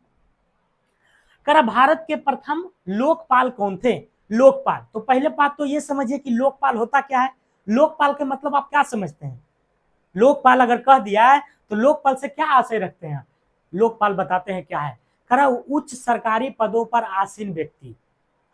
कर भारत के प्रथम लोकपाल कौन थे? लोकपाल, तो पहले बात तो ये समझिए कि लोकपाल होता क्या है। लोकपाल के मतलब आप क्या समझते हैं? लोकपाल अगर कह दिया है तो लोकपाल से क्या आशय रखते हैं? लोकपाल बताते हैं क्या है। करा उच्च सरकारी पदों पर आसीन व्यक्ति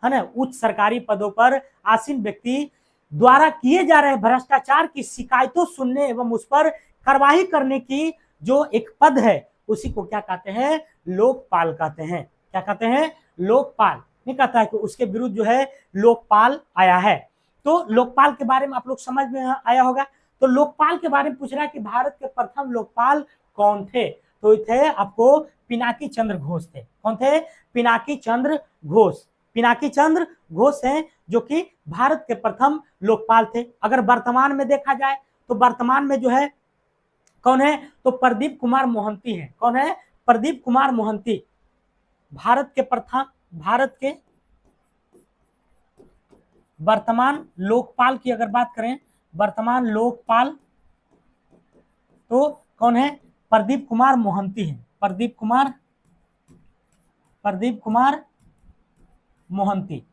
है ना, उच्च सरकारी पदों पर आसीन व्यक्ति द्वारा किए जा रहे भ्रष्टाचार की शिकायतों सुनने एवं उस पर कार्रवाई करने की जो एक पद है, उसी को क्या कहते हैं? लोकपाल कहते हैं। क्या कहते हैं? लोकपाल। नहीं कहता है कि उसके विरुद्ध जो है लोकपाल आया है। तो लोकपाल के बारे में आप लोग समझ में आया होगा। तो लोकपाल के बारे में पूछ रहा है कि भारत के प्रथम लोकपाल कौन थे? तो थे आपको पिनाकी चंद्र घोष थे। कौन थे? पिनाकी चंद्र घोष। पिनाकी चंद्र घोष हैं जो कि भारत के प्रथम लोकपाल थे। अगर वर्तमान में देखा जाए तो वर्तमान में जो है कौन है? तो प्रदीप कुमार मोहंती हैं। कौन है? प्रदीप कुमार मोहंती भारत के प्रथम, भारत के वर्तमान लोकपाल की अगर बात करें, वर्तमान लोकपाल तो कौन है? प्रदीप कुमार मोहंती हैं। प्रदीप कुमार मोहंती।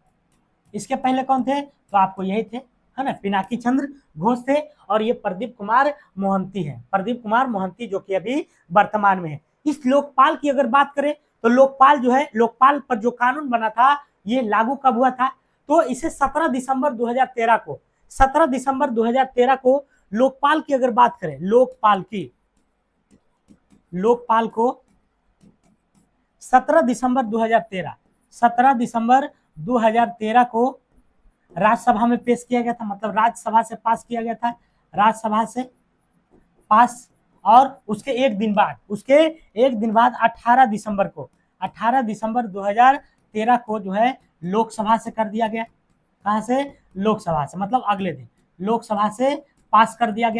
इसके पहले कौन थे? तो आपको यही थे है ना, पिनाकी चंद्र घोष थे, और ये प्रदीप कुमार मोहंती हैं। प्रदीप कुमार मोहंती जो कि अभी वर्तमान में है। इस लोकपाल की अगर बात करें तो लोकपाल जो है, लोकपाल पर जो कानून बना था ये लागू कब हुआ था? तो इसे 17 दिसंबर 2013 को 17 दिसंबर 2013 को लोकपाल की अगर बात करें, लोकपाल को 17 दिसंबर 2013 को राज्यसभा में पेश किया गया था, मतलब राज्यसभा से पास किया गया था, राज्यसभा से पास। और उसके एक दिन बाद 18 दिसंबर 2013 को जो है लोकसभा से कर दिया गया। कहां से? लोकसभा से, मतलब अगले दिन लोकसभा से पास कर दिया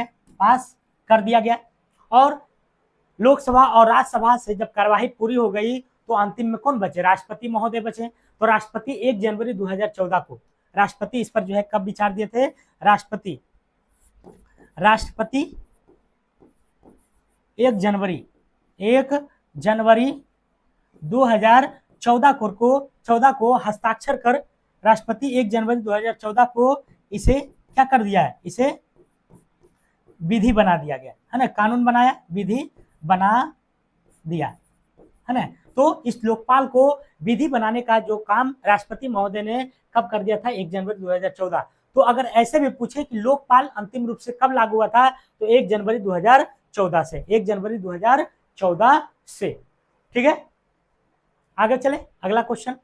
गया। और लोकसभा और राज्यसभा से जब कार्यवाही पूरी हो गई तो अंतिम में कौन बचे? राष्ट्रपति महोदय बचे। तो राष्ट्रपति 1 जनवरी 2014 को राष्ट्रपति इस पर जो है कब विचार दिए थे? राष्ट्रपति 1 जनवरी 2014 को हस्ताक्षर कर राष्ट्रपति 1 जनवरी 2014 को इसे क्या कर दिया है? इसे विधि बना दिया गया है ना, कानून बनाया, विधि बना दिया है ना। तो इस लोकपाल को विधि बनाने का जो काम राष्ट्रपति महोदय ने कब कर दिया था? 1 जनवरी 2014। तो अगर ऐसे भी पूछे कि लोकपाल अंतिम रूप से कब लागू हुआ था, तो 1 जनवरी 2014 से, 1 जनवरी 2014 से। ठीक है, आगे चले, अगला क्वेश्चन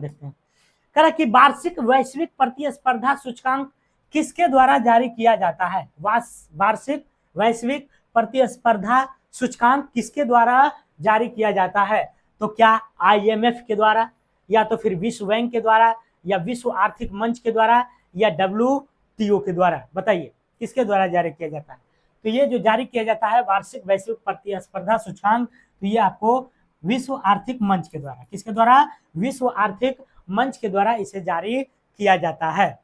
देखते हैं। कह रहा कि वार्षिक वैश्विक प्रतिस्पर्धा सूचकांक किसके द्वारा जारी किया जाता है? वार्षिक वैश्विक प्रतिस्पर्धा सूचकांक किसके द्वारा जारी किया जाता है? तो क्या IMF के द्वारा, या तो फिर विश्व बैंक के द्वारा, या विश्व आर्थिक मंच के द्वारा, या WTO के द्वारा? बताइए किसके द्वारा जारी किया जाता है? तो ये जो जारी किया जाता है वार्षिक वैश्विक प्रतिस्पर्धा सूचकांक, तो ये आपको विश्व आर्थिक मंच के द्वारा, किसके द्वारा? विश्व आर्थिक मंच के द्वारा इसे जारी किया जाता है।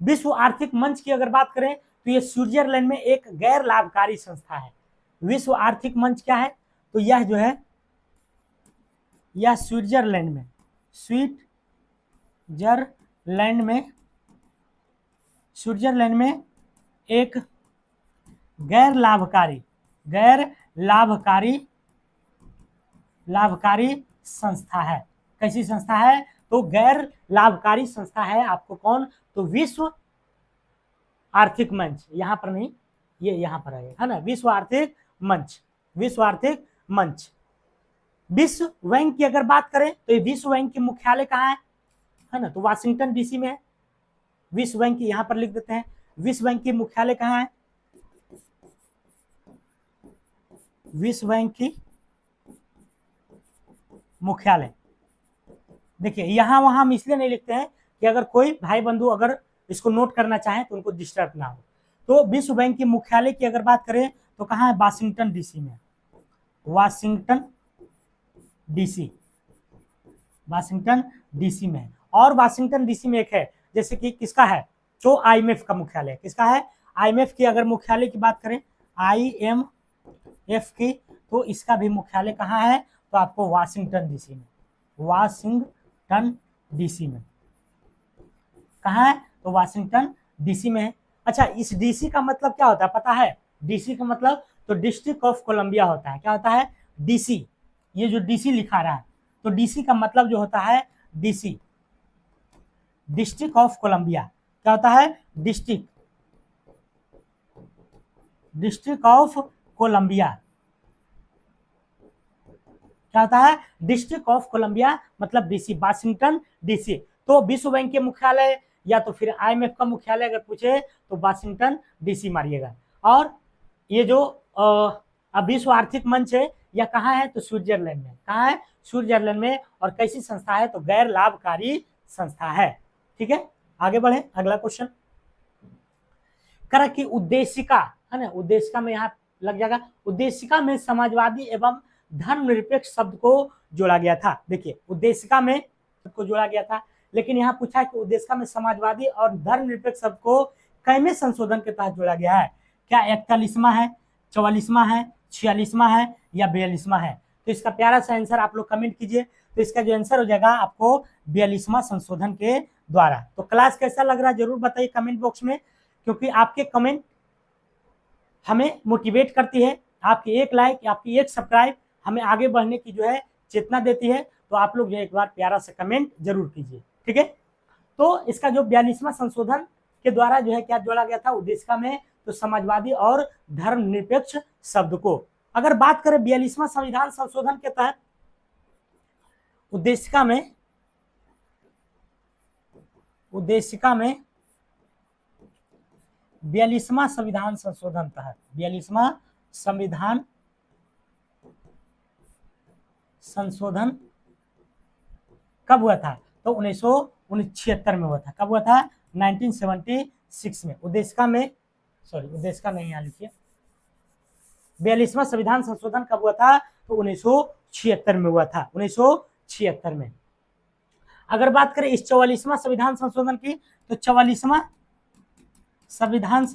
विश्व आर्थिक मंच की अगर बात करें तो ये स्विट्जरलैंड में एक गैर लाभकारी संस्था है। विश्व आर्थिक मंच क्या है? तो यह जो है, यह स्विट्जरलैंड में एक गैर लाभकारी संस्था है। कैसी संस्था है? तो गैर लाभकारी संस्था है। आपको कौन? तो विश्व आर्थिक मंच, यहां पर नहीं, ये यहां पर है ना, विश्व आर्थिक मंच। विश्व बैंक की अगर बात करें तो ये विश्व बैंक की मुख्यालय कहाँ है ना? तो वाशिंगटन DC में है। विश्व बैंक की, यहां पर लिख देते हैं, विश्व बैंक की मुख्यालय कहाँ है? विश्व बैंक की मुख्यालय, देखिए यहां वहां हम इसलिए नहीं लिखते हैं कि अगर कोई भाई बंधु अगर इसको नोट करना चाहें तो उनको डिस्टर्ब ना हो। तो विश्व बैंक की मुख्यालय की अगर बात करें तो कहाँ है? वाशिंगटन DC में, वाशिंगटन DC में। और वाशिंगटन DC में एक है, जैसे कि किसका है? तो IMF का मुख्यालय, किसका है? IMF की अगर मुख्यालय की बात करें, IMF की, तो इसका भी मुख्यालय कहाँ है? तो आपको वाशिंगटन DC में। कहाँ है? तो वाशिंगटन DC में है। अच्छा, इस DC का मतलब क्या होता है पता है? DC का मतलब तो डिस्ट्रिक्ट ऑफ कोलंबिया होता है। क्या होता है? DC, ये जो DC लिखा रहा है, तो DC का मतलब जो होता है DC, डिस्ट्रिक्ट ऑफ कोलंबिया। क्या होता है? District of Columbia. क्या होता है? डिस्ट्रिक्ट ऑफ कोलंबिया मतलब DC, वाशिंगटन DC। तो विश्व बैंक के मुख्यालय या तो फिर IMF का मुख्यालय अगर पूछे तो वाशिंगटन DC मारिएगा। और ये जो अब विश्व आर्थिक मंच है यह कहाँ है? तो स्विट्जरलैंड में। कहाँ है? स्विट्जरलैंड में। और कैसी संस्था है? तो गैर लाभकारी संस्था है। ठीक है, आगे बढ़े, अगला क्वेश्चन। करा कि उद्देशिका है ना, उद्देशिका में यहाँ लग जाएगा, उद्देशिका में समाजवादी एवं धर्मनिरपेक्ष शब्द को जोड़ा गया था। देखिए उद्देशिका में को जोड़ा गया था, लेकिन यहाँ पूछा है कि उद्देशिका में समाजवादी और धर्मनिरपेक्ष शब्द को कैमे संशोधन के तहत जोड़ा गया है? क्या 41वां है, 44वां है, 46वां है, या 42वां है? तो इसका प्यारा सा आंसर आप लोग कमेंट कीजिए। तो इसका जो आंसर हो जाएगा आपको 42वां संशोधन के द्वारा। तो क्लास कैसा लग रहा है जरूर बताइए कमेंट बॉक्स में, क्योंकि आपके कमेंट हमें मोटिवेट करती है। आपकी एक लाइक, आपकी एक सब्सक्राइब हमें आगे बढ़ने की जो है चेतना देती है। तो आप लोग जो एक बार प्यारा सा कमेंट जरूर कीजिए, ठीक है। तो इसका जो 42वां संशोधन के द्वारा जो है क्या जोड़ा गया था उद्देशिका में, तो समाजवादी और धर्मनिरपेक्ष शब्द को। अगर बात करें 42वां संविधान संशोधन के तहत उद्देशिका में 42वां संविधान संशोधन तहत 42वां संविधान संशोधन कब हुआ था, तो 1976 में हुआ था। कब हुआ था, 1976 में। उद्देशिका में, सॉरी उद्देशिका नहीं, यहाँ लिखिए 42वां संविधान संशोधन कब हुआ था, तो 1976 में हुआ था, 1976 में। अगर बात करें इस 44वां संविधान संशोधन की, तो 44वां संविधान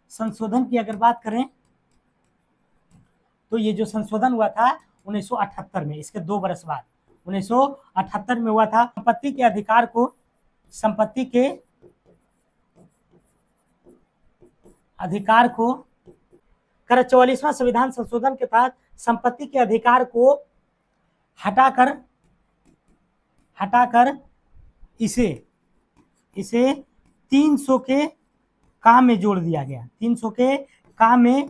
संशोधन की अगर बात करें, तो ये जो संशोधन हुआ था 1978 में, इसके 2 बरस बाद 1978 में हुआ था। संपत्ति के अधिकार को 44वां संविधान संशोधन के तहत संपत्ति के अधिकार को हटाकर इसे 300 के काम में जोड़ दिया गया। 300 के काम में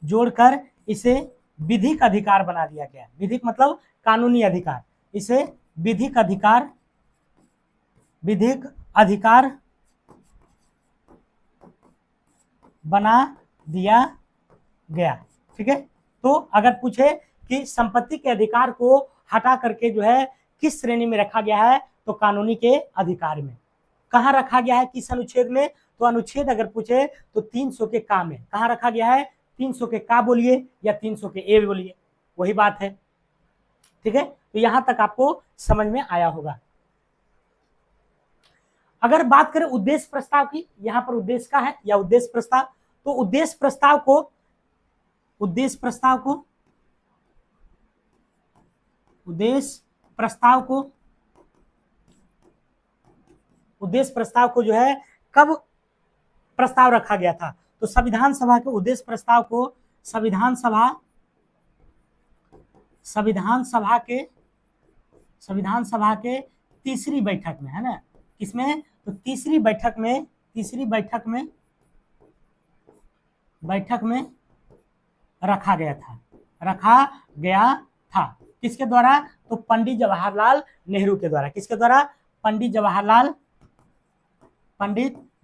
जोड़कर इसे विधिक अधिकार बना दिया गया। विधिक मतलब कानूनी अधिकार, इसे विधिक अधिकार बना दिया गया, ठीक है। तो अगर पूछे कि संपत्ति के अधिकार को हटा करके जो है किस श्रेणी में रखा गया है, तो कानूनी के अधिकार में। कहाँ रखा गया है, किस अनुच्छेद में, तो अनुच्छेद अगर पूछे तो 300 के का में। कहाँ रखा गया है, 300 के का बोलिए या 300 के ए बोलिए, वही बात है, ठीक है। तो यहां तक आपको समझ में आया होगा। अगर बात करें उद्देश्य प्रस्ताव की, यहां पर उद्देश्य का है या उद्देश्य प्रस्ताव, तो उद्देश्य प्रस्ताव को जो है कब प्रस्ताव रखा गया था, तो संविधान सभा के उद्देश्य प्रस्ताव को संविधान सभा के तीसरी बैठक में, है ना, किसमें, तो तीसरी बैठक में रखा गया था। किसके द्वारा, तो पंडित जवाहरलाल नेहरू के द्वारा। किसके द्वारा, पंडित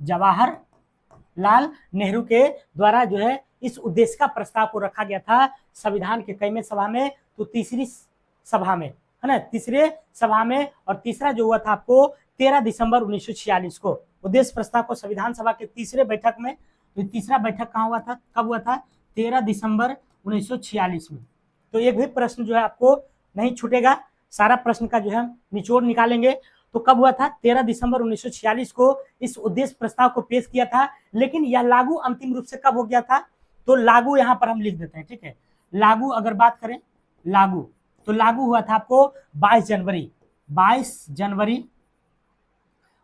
जवाहरलाल नेहरू के द्वारा जो है इस उद्देश्य का प्रस्ताव को रखा गया था संविधान के कईवें सभा में, तो तीसरी सभा में, है ना, तीसरे सभा में। और तीसरा जो हुआ था आपको 13 दिसंबर 1946 को उद्देश्य प्रस्ताव को संविधान सभा के तीसरे बैठक में। तो तीसरा बैठक कहाँ हुआ था, कब हुआ था, 13 दिसंबर 1946 में। तो एक भी प्रश्न जो है आपको नहीं छूटेगा, सारा प्रश्न का जो है निचोड़ निकालेंगे। तो कब हुआ था, 13 दिसंबर 1946 को इस उद्देश्य प्रस्ताव को पेश किया था। लेकिन यह लागू अंतिम रूप से कब हो गया था, तो लागू यहाँ पर हम लिख देते हैं, ठीक है। लागू अगर बात करें, लागू तो लागू हुआ था आपको 22 जनवरी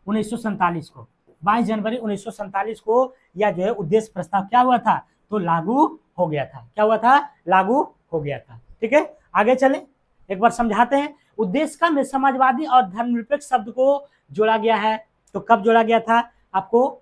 1947 को। 22 जनवरी 1947 को यह जो है उद्देश्य प्रस्ताव क्या हुआ था, तो लागू हो गया था। क्या हुआ था, लागू हो गया था, ठीक है। आगे चलें, एक बार समझाते हैं। उद्देश्य का में समाजवादी और धर्मनिरपेक्ष शब्द को जोड़ा गया है, तो कब जोड़ा गया था आपको,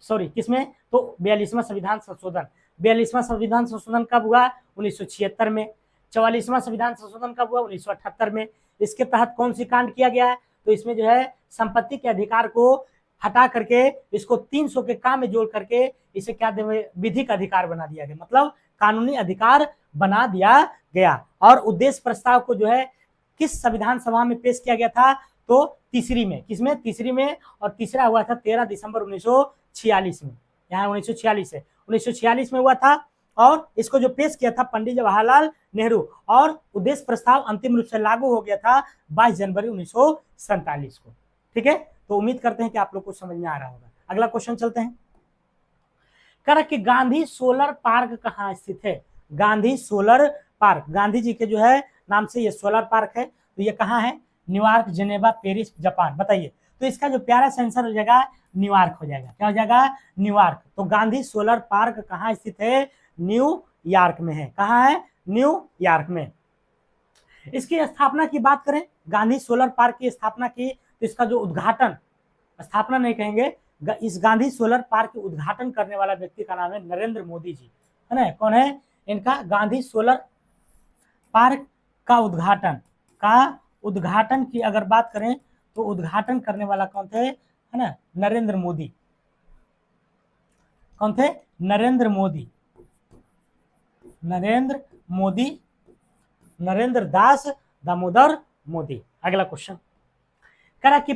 सॉरी किसमें, तो 42वां संविधान संशोधन। 42वां संविधान संशोधन कब हुआ, 1976 में। 44वां संविधान संशोधन कब हुआ, 1978 में। इसके तहत कौन सी कांड किया गया है, तो इसमें जो है संपत्ति के अधिकार को हटा करके इसको 300 के काम में जोड़ करके इसे क्या विधिक अधिकार बना दिया गया, मतलब कानूनी अधिकार बना दिया गया। और उद्देश्य प्रस्ताव को जो है किस संविधान सभा में पेश किया गया था, तो तीसरी में। किसमें, तीसरी में। और तीसरा हुआ था 13 दिसंबर 1946 में। यहाँ 1946 है, 1946 में हुआ था। और इसको जो पेश किया था पंडित जवाहरलाल नेहरू, और उद्देश्य प्रस्ताव अंतिम रूप से लागू हो गया था 22 जनवरी 1947 को, ठीक है। तो उम्मीद करते हैं कि आप लोग को समझ में आ रहा होगा। अगला क्वेश्चन चलते हैं। कह रहा कि गांधी सोलर पार्क कहाँ स्थित है, गांधी सोलर पार्क, गांधी जी के जो है नाम से ये सोलर पार्क है, तो ये कहाँ है, न्यूयॉर्क, जेनेवा, पेरिस, जापान, बताइए। तो इसका जो प्यारा सा आंसर हो जाएगा न्यूयॉर्क हो जाएगा। क्या हो जाएगा? न्यूयॉर्क। तो गांधी सोलर पार्क कहाँ स्थित है? न्यूयॉर्क में है। कहाँ है? न्यूयॉर्क में। इसकी स्थापना की बात करें, गांधी सोलर पार्क की स्थापना की, तो इसका जो उद्घाटन, स्थापना नहीं कहेंगे, इस गांधी सोलर पार्क के उद्घाटन करने वाला व्यक्ति का नाम है नरेंद्र मोदी जी, है ना। कौन है? इनका गांधी सोलर पार्क का उद्घाटन की अगर बात करें तो उद्घाटन करने वाला कौन थे? है ना, नरेंद्र मोदी। कौन थे? नरेंद्र मोदी। नरेंद्र मोदी, नरेंद्र दास दामोदर मोदी। अगला क्वेश्चन कह रहा कि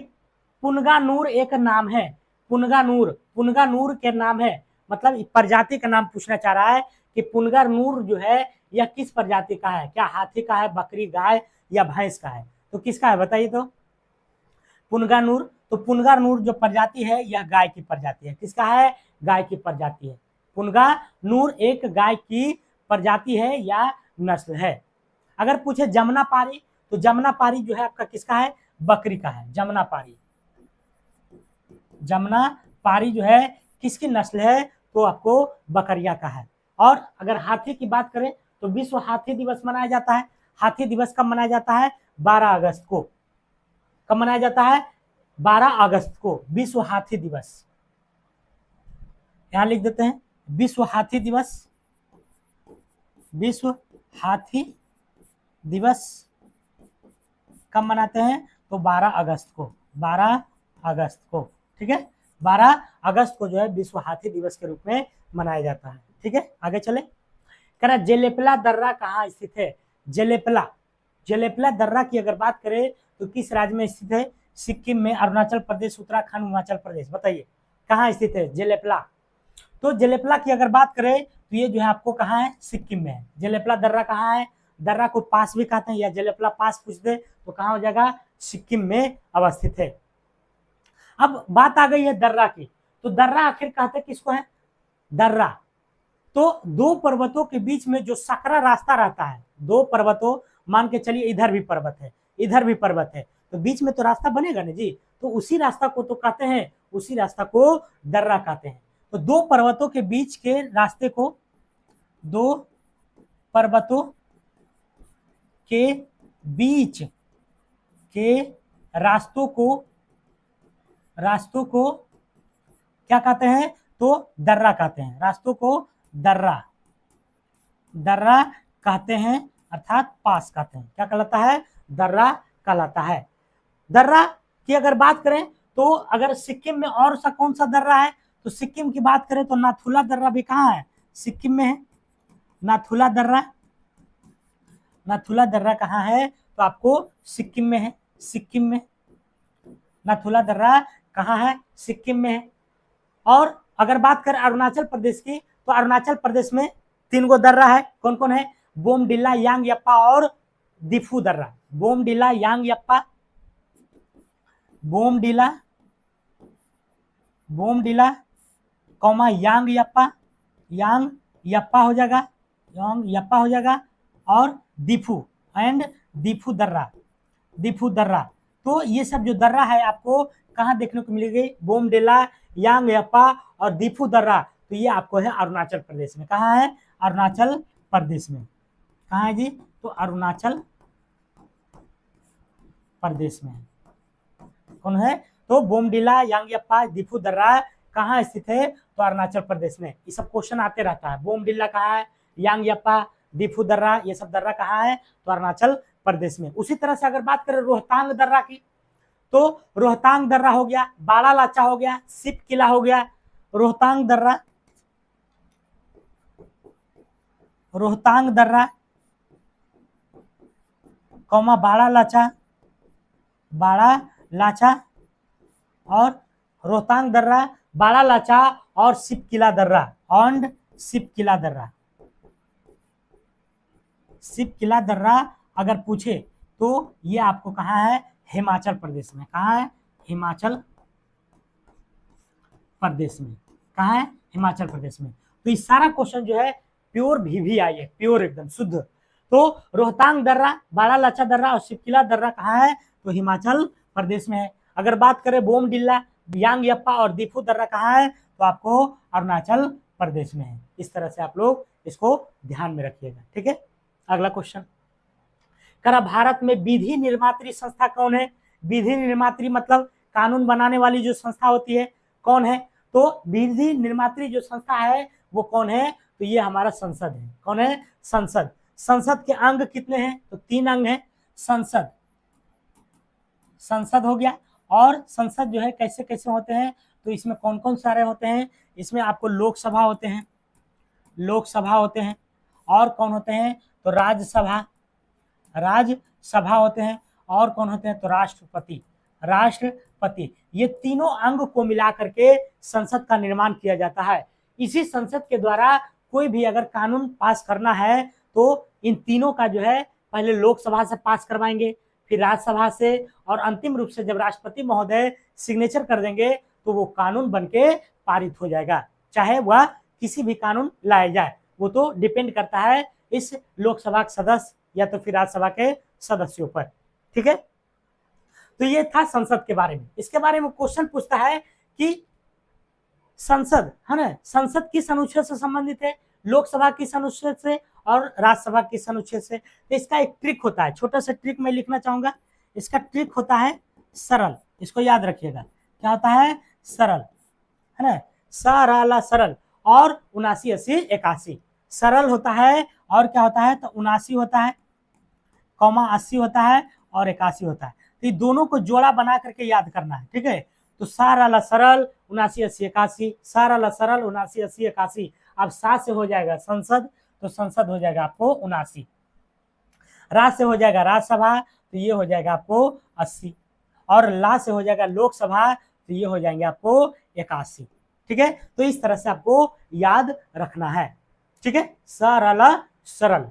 पुनगानूर एक नाम है। पुनगानूर के नाम है, मतलब प्रजाति का नाम पूछना चाह रहा है कि पुनगानूर जो है यह किस प्रजाति का है? क्या हाथी का है, बकरी, गाय या भैंस का है? तो किसका है बताइए तो? पुनगानूर। तो पुनगानूर जो प्रजाति है यह गाय की प्रजाति है। किसका है? गाय की प्रजाति है। पुनगानूर एक गाय की प्रजाति है या नस्ल है। अगर पूछे जमुनापारी, तो जमुनापारी जो है आपका किसका है? बकरी का है। जमुनापारी जो है किसकी नस्ल है? तो आपको बकरिया का है। और अगर हाथी की बात करें तो विश्व हाथी दिवस मनाया जाता है। हाथी दिवस कब मनाया जाता है? 12 अगस्त को। कब मनाया जाता है? 12 अगस्त को विश्व हाथी दिवस। यहां लिख देते हैं विश्व हाथी दिवस। विश्व हाथी दिवस कब मनाते हैं? तो 12 अगस्त को। 12 अगस्त को, ठीक है। 12 अगस्त को जो है विश्व हाथी दिवस के रूप में मनाया जाता है। ठीक है, आगे चले। कह रहा जेलेपला दर्रा कहाँ स्थित है? जेलेपला दर्रा की अगर बात करें तो किस राज्य में स्थित है? सिक्किम में, अरुणाचल प्रदेश, उत्तराखंड, हिमाचल प्रदेश। बताइए कहाँ स्थित है जेलेपला? तो जेलेपला की अगर बात करें तो ये जो है आपको कहाँ है? सिक्किम में है। जेलेपला दर्रा कहाँ है? दर्रा को पास भी कहते हैं, या जेलेपला पास पूछ दे तो कहाँ हो जाएगा? सिक्किम में अवस्थित है। अब बात आ गई है दर्रा की, तो दर्रा आखिर कहते किसको है? दर्रा तो दो पर्वतों के बीच में जो सकरा रास्ता रहता है, दो पर्वतों, मान के चलिए इधर भी पर्वत है, इधर भी पर्वत है, तो बीच में तो रास्ता बनेगा ना जी, तो उसी रास्ता को तो कहते हैं, उसी रास्ता को दर्रा कहते हैं। तो दो पर्वतों के बीच के रास्ते को, दो पर्वतों के बीच के रास्तों को क्या कहते हैं? तो दर्रा कहते हैं। रास्तों को दर्रा कहते हैं, अर्थात पास कहते हैं। क्या कहलाता है? दर्रा कहलाता है। दर्रा की अगर बात करें तो अगर सिक्किम में और सा कौन सा दर्रा है, तो सिक्किम की बात करें तो नाथुला दर्रा भी कहाँ है? सिक्किम में है। नाथुला दर्रा कहाँ है? तो आपको सिक्किम में है। सिक्किम में नाथुला दर्रा कहाँ है? सिक्किम में है। और अगर बात करें अरुणाचल प्रदेश की, तो अरुणाचल प्रदेश में 3 गो दर्रा है। कौन कौन है? बोमडिला, यांगयप्पा और दिफू दर्रा। बोमडिला, यांगयप्पा, बोमडिला कौमा यांगयप्पा हो जाएगा, यांगयप्पा हो जाएगा, और दिफू एंड दिफू दर्रा। तो ये सब जो दर्रा है आपको कहाँ देखने को मिलेगी? बोमडिला, यांगयप्पा और दिफू दर्रा। तो ये आपको है अरुणाचल प्रदेश में। कहाँ है? अरुणाचल प्रदेश में। कहाँ है जी? तो अरुणाचल प्रदेश में। कौन है? तो बोमडिला, यांगयप्पा, दिफू दर्रा कहाँ स्थित है? तो अरुणाचल प्रदेश में। ये सब क्वेश्चन आते रहता है। बोमडिला कहाँ है? यांगयप्पा, दिफू दर्रा, ये सब दर्रा कहाँ है? तो अरुणाचल प्रदेश में। उसी तरह से अगर बात करें रोहतांग दर्रा की, तो रोहतांग दर्रा हो गया, बाड़ा लाचा हो गया, सिप किला हो गया। रोहतांग दर्रा कौमा बाड़ा लाचा और रोहतांग दर्रा, बाड़ा लाचा और सिपकिला दर्रा अगर पूछे तो ये आपको कहाँ है? हिमाचल प्रदेश में। कहाँ है? हिमाचल प्रदेश में। कहाँ है? हिमाचल प्रदेश में। तो ये सारा क्वेश्चन जो है प्योर VVI है, प्योर एकदम शुद्ध। तो रोहतांग दर्रा, बाड़ा लाचा दर्रा और सिपकिला दर्रा कहाँ है? तो हिमाचल प्रदेश में है। अगर बात करें बोमडिल्ला, यांगयप्पा और दिफू दर्रा कहाँ है, तो आपको अरुणाचल प्रदेश में है। इस तरह से आप लोग इसको ध्यान में रखिएगा, ठीक है। अगला क्वेश्चन करा, भारत में विधि निर्मात्री संस्था कौन है? विधि निर्मात्री मतलब कानून बनाने वाली जो संस्था होती है, कौन है? तो विधि निर्मात्री जो संस्था है वो कौन है? तो ये हमारा संसद है। कौन है? संसद। संसद के अंग कितने हैं? तो 3 अंग हैं। संसद, संसद हो गया। और संसद जो है कैसे कैसे होते हैं, तो इसमें कौन कौन सारे होते हैं? इसमें आपको लोकसभा होते हैं, लोकसभा होते हैं, और कौन होते हैं? तो राज्यसभा, राज्यसभा होते हैं, और कौन होते हैं? तो राष्ट्रपति, राष्ट्रपति। ये तीनों अंग को मिला करके संसद का निर्माण किया जाता है। इसी संसद के द्वारा कोई भी अगर कानून पास करना है तो इन तीनों का जो है पहले लोकसभा से पास करवाएंगे, फिर राज्यसभा से, और अंतिम रूप से जब राष्ट्रपति महोदय सिग्नेचर कर देंगे तो वो कानून बनके पारित हो जाएगा। चाहे वह किसी भी कानून लाया जाए, वो तो डिपेंड करता है इस लोकसभा के सदस्य या तो फिर राज्यसभा के सदस्यों पर, ठीक है। तो ये था संसद के बारे में। इसके बारे में क्वेश्चन पूछता है कि संसद है ना, संसद किस अनुच्छेद से संबंधित है? लोकसभा किस अनुच्छेद से और राज्यसभा किस अनुच्छेद से? तो इसका एक ट्रिक होता है, छोटा सा ट्रिक मैं लिखना चाहूंगा। इसका ट्रिक होता है सरल, इसको याद रखिएगा। क्या होता है? सरल, है ना, सरल, सरल। और 79, 80, 81 सरल होता है, और क्या होता है? तो 79 होता है, 80 होता है, और 81 होता है। तो ये दोनों को जोड़ा बना करके याद करना है, ठीक है। तो सरल सरल 79, 80, 81, सरल सरल 79, 80, 81। अब 7 से हो जाएगा संसद, तो संसद हो जाएगा आपको 79। राज्य से हो जाएगा राज्यसभा, तो ये हो जाएगा आपको 80, और ला से हो जाएगा लोकसभा, तो ये हो जाएंगे आपको 81, ठीक है। तो इस तरह से आपको याद रखना है, ठीक है, सरल सरल।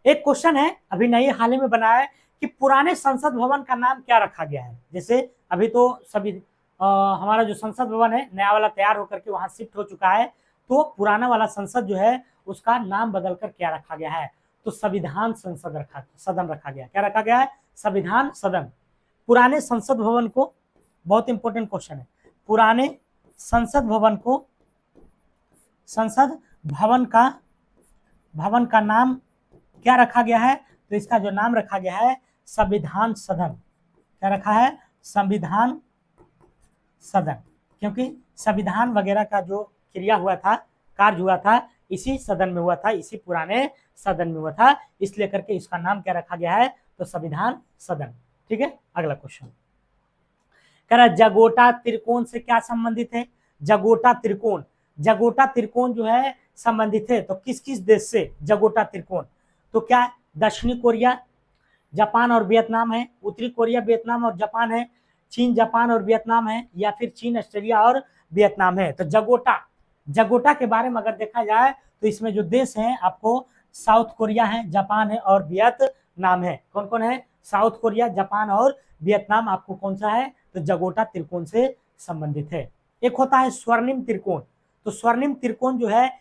एक क्वेश्चन है अभी नई हाल ही में बना है कि पुराने संसद भवन का नाम क्या रखा गया है। जैसे अभी तो सभी हमारा जो संसद भवन है नया वाला तैयार होकर के वहां शिफ्ट हो चुका है, तो पुराना वाला संसद जो है उसका नाम बदलकर क्या रखा गया है? तो संविधान संसद सदन रखा गया। क्या रखा गया है? संविधान सदन। पुराने संसद भवन को, बहुत इंपॉर्टेंट क्वेश्चन है, पुराने संसद भवन को, संसद भवन का नाम क्या रखा गया है? तो इसका जो नाम रखा गया है संविधान सदन। क्या रखा है? संविधान सदन, क्योंकि संविधान वगैरह का जो क्रिया हुआ था, कार्य हुआ था, इसी सदन में हुआ था, इसी पुराने सदन में हुआ था, इसलिए करके इसका नाम क्या रखा गया है? तो संविधान सदन, ठीक है। अगला क्वेश्चन कह रहा जगोटा त्रिकोण से क्या संबंधित है? जगोटा त्रिकोण, जगोटा त्रिकोण जो है संबंधित है तो किस किस देश से जगोटा त्रिकोण? तो क्या दक्षिणी कोरिया, जापान और वियतनाम है, उत्तरी कोरिया, वियतनाम और जापान है, चीन, जापान और वियतनाम है, या फिर चीन, ऑस्ट्रेलिया और वियतनाम है? तो जगोटा, जगोटा के बारे में अगर देखा जाए तो इसमें जो देश हैं आपको साउथ कोरिया है, जापान है और वियतनाम है। कौन कौन है? साउथ कोरिया, जापान और वियतनाम आपको कौन सा है? तो जगोटा त्रिकोण से संबंधित है। एक होता है स्वर्णिम त्रिकोण। तो स्वर्णिम त्रिकोण जो है,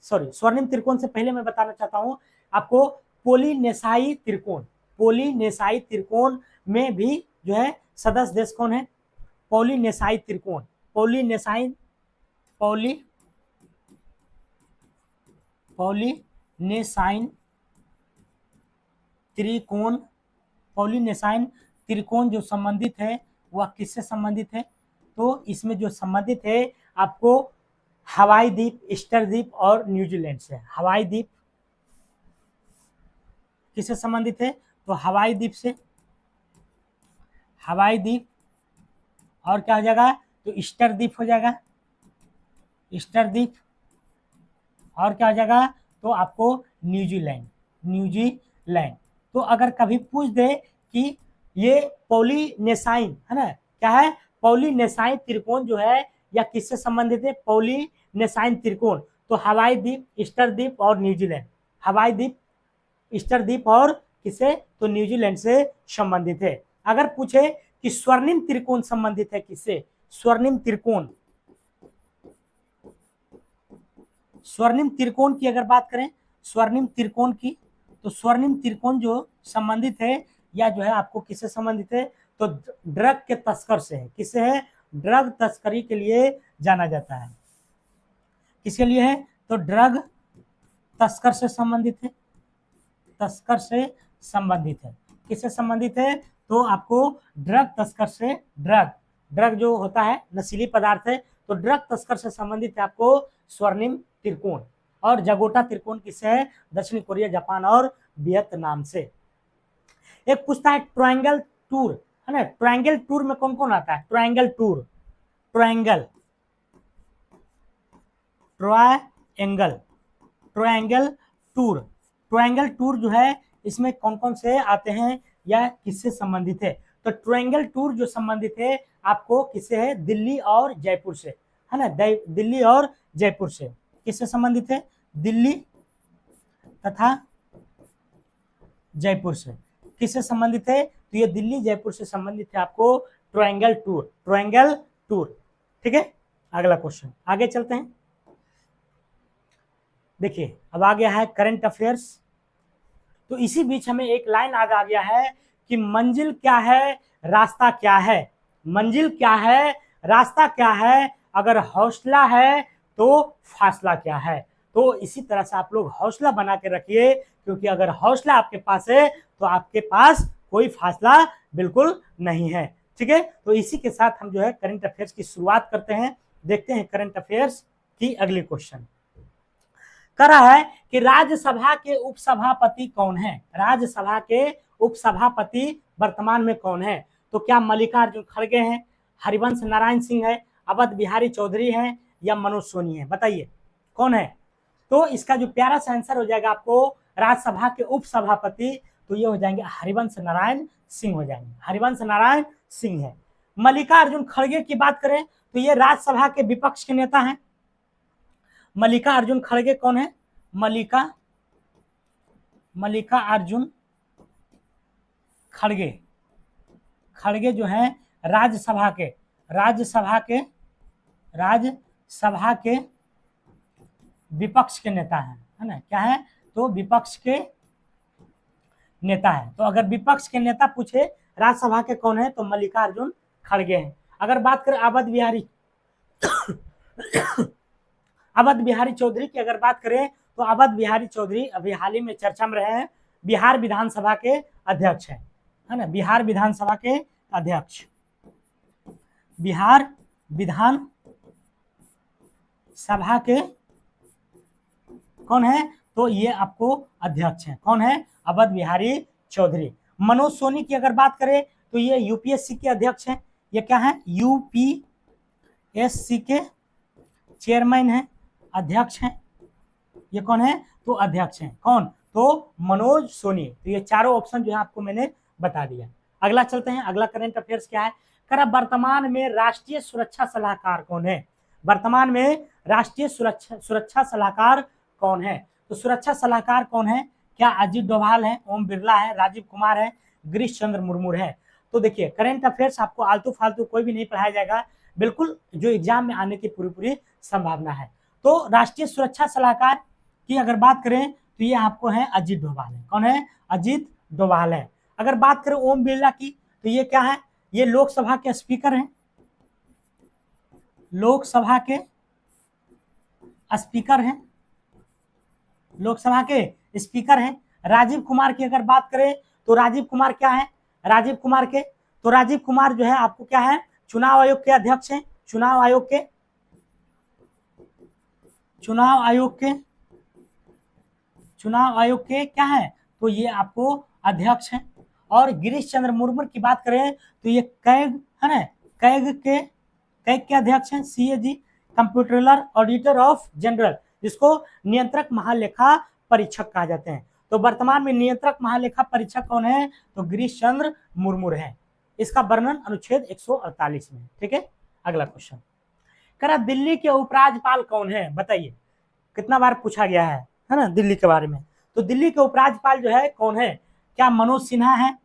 स्वर्णिम त्रिकोण से पहले मैं बताना चाहता हूं आपको पोलिनेसाई त्रिकोण, पोलिनेसाई त्रिकोण में भी जो है सदस्य देश कौन है? पोलिनेसाई त्रिकोण, पोलिनेसाइन, पोलिनेसाइन त्रिकोण, पोलिनेसाइन त्रिकोण जो संबंधित है वह किससे संबंधित है? तो इसमें जो संबंधित है आपको हवाई द्वीप, ईस्टर द्वीप और न्यूजीलैंड से। हवाई द्वीप किससे संबंधित है? तो हवाई द्वीप से, हवाई द्वीप, और क्या हो जाएगा? तो ईस्टर द्वीप हो जाएगा, ईस्टर द्वीप, और क्या हो जाएगा? तो आपको न्यूजीलैंड, न्यूजीलैंड। तो अगर कभी पूछ दे कि ये पोलिनेसाइन है ना, क्या है? पोलिनेसाइन त्रिकोण जो है या किससे संबंधित है? पोलिनेसाइन त्रिकोण, तो हवाई द्वीप, ईस्टर द्वीप और न्यूजीलैंड। हवाई द्वीप, ईस्टर द्वीप और किससे? तो न्यूजीलैंड से संबंधित है। अगर पूछे कि स्वर्णिम त्रिकोण संबंधित है किससे? स्वर्णिम त्रिकोण, स्वर्णिम त्रिकोण की अगर बात करें, स्वर्णिम त्रिकोण की, तो स्वर्णिम त्रिकोण जो संबंधित है या जो है आपको किससे संबंधित है? तो ड्रग के तस्कर से है। किससे है? ड्रग तस्करी के लिए जाना जाता है। किसके लिए है? तो ड्रग तस्कर से संबंधित है, तस्कर से संबंधित है। किससे संबंधित है? तो आपको ड्रग तस्कर से, ड्रग जो होता है नशीली पदार्थ है, तो ड्रग तस्कर से संबंधित है आपको स्वर्णिम त्रिकोण। और जगोटा त्रिकोण किससे है? दक्षिण कोरिया, जापान और वियतनाम से। एक पूछता है ट्रायंगल टूर, है ना? ट्रायंगल टूर में कौन कौन आता है? Triangle tour, triangle tour, triangle tour जो है इसमें कौन कौन से आते हैं या किससे संबंधित है? तो ट्रायंगल टूर जो संबंधित है आपको किससे है? दिल्ली और जयपुर से, है ना? दिल्ली और जयपुर से। किससे संबंधित है? दिल्ली तथा जयपुर से। किससे संबंधित है? तो ये दिल्ली जयपुर से संबंधित है आपको ट्रायंगल टूर, ट्रायंगल टूर। ठीक है, अगला क्वेश्चन, आगे चलते हैं। देखिए अब आ गया है करंट अफेयर्स। तो इसी बीच हमें एक लाइन याद आ गया है कि मंजिल क्या है, रास्ता क्या है। मंजिल क्या है, रास्ता क्या है, अगर हौसला है तो फासला क्या है। तो इसी तरह से आप लोग हौसला बना के रखिए, क्योंकि अगर हौसला आपके पास है तो आपके पास कोई फासला बिल्कुल नहीं है। ठीक है, तो इसी के साथ हम जो है करंट अफेयर्स की शुरुआत करते हैं। देखते हैं करंट अफेयर्स की अगली क्वेश्चन। करा है कि राज्यसभा के उपसभापति कौन है? राज्यसभा के उपसभापति वर्तमान में कौन है? तो क्या मल्लिकार्जुन खड़गे हैं, हरिवंश नारायण सिंह है, अवध बिहारी चौधरी हैं या मनोज सोनी है? बताइए कौन है? तो इसका जो प्यारा सा आंसर हो जाएगा आपको राज्यसभा के उपसभापति, तो ये हो जाएंगे हरिवंश नारायण सिंह हो जाएंगे, हरिवंश नारायण सिंह है। मल्लिकार्जुन खड़गे की बात करें तो ये राज्यसभा के विपक्ष के नेता हैं। मल्लिकार्जुन खड़गे कौन है? मल्लिकार्जुन खड़गे, खड़गे जो है राज्यसभा के विपक्ष के नेता हैं, है ना? क्या है? तो विपक्ष के नेता है। तो अगर विपक्ष के नेता पूछे राज्यसभा के कौन है तो मल्लिकार्जुन खड़गे हैं। अगर बात करें अवध बिहारी चौधरी की अगर बात करें तो अवध बिहारी चौधरी अभी हाल ही में चर्चा में रहे हैं, बिहार विधानसभा के अध्यक्ष है ना? बिहार विधानसभा के अध्यक्ष, बिहार विधान सभा के कौन है? तो ये आपको अध्यक्ष है। कौन है? अवध बिहारी चौधरी। मनोज सोनी की अगर बात करें तो ये यूपीएससी के अध्यक्ष हैं। ये क्या है? यूपीएससी के चेयरमैन है, अध्यक्ष हैं। ये कौन है? तो अध्यक्ष हैं। कौन? तो मनोज सोनी। तो ये चारों ऑप्शन जो है आपको मैंने बता दिया। अगला चलते हैं, अगला करंट अफेयर्स क्या है? कर वर्तमान में राष्ट्रीय सुरक्षा सलाहकार कौन है? वर्तमान में राष्ट्रीय सुरक्षा सलाहकार कौन है? तो सुरक्षा सलाहकार कौन है? क्या अजीत डोभाल है, ओम बिरला है, राजीव कुमार है, गिरीश चंद्र मुर्मू है? तो देखिए करंट अफेयर्स आपको आलतू फालतू कोई भी नहीं पढ़ाया जाएगा, बिल्कुल जो एग्जाम में आने की पूरी संभावना है। तो राष्ट्रीय सुरक्षा सलाहकार की अगर बात करें तो ये आपको है अजीत डोभाल है। कौन है? अजीत डोभाल है। अगर बात करें ओम बिरला की तो ये क्या है? ये लोकसभा के स्पीकर हैं, लोकसभा के स्पीकर हैं, लोकसभा के स्पीकर हैं। राजीव कुमार की अगर बात करें तो राजीव कुमार क्या है? राजीव कुमार के, तो राजीव कुमार जो है आपको क्या है? चुनाव आयोग के अध्यक्ष हैं, चुनाव आयोग के क्या है? तो ये आपको अध्यक्ष हैं। और गिरीश चंद्र मुर्मू की बात करें तो ये कैग है ना, कैग के अध्यक्ष हैं, सीएजी, कंप्यूटरर ऑडिटर ऑफ जनरल, जिसको नियंत्रक महालेखा परीक्षक कहा जाते हैं। तो वर्तमान में नियंत्रक महालेखा परीक्षक कौन है? तो गिरीश चंद्र मुर्मू है। इसका वर्णन अनुच्छेद 148 में। ठीक है, अगला क्वेश्चन। करा दिल्ली के उपराज्यपाल कौन है? बताइए, कितना बार पूछा गया है ना दिल्ली के बारे में। तो दिल्ली के उपराज्यपाल जो है कौन है? क्या मनोज सिन्हा है,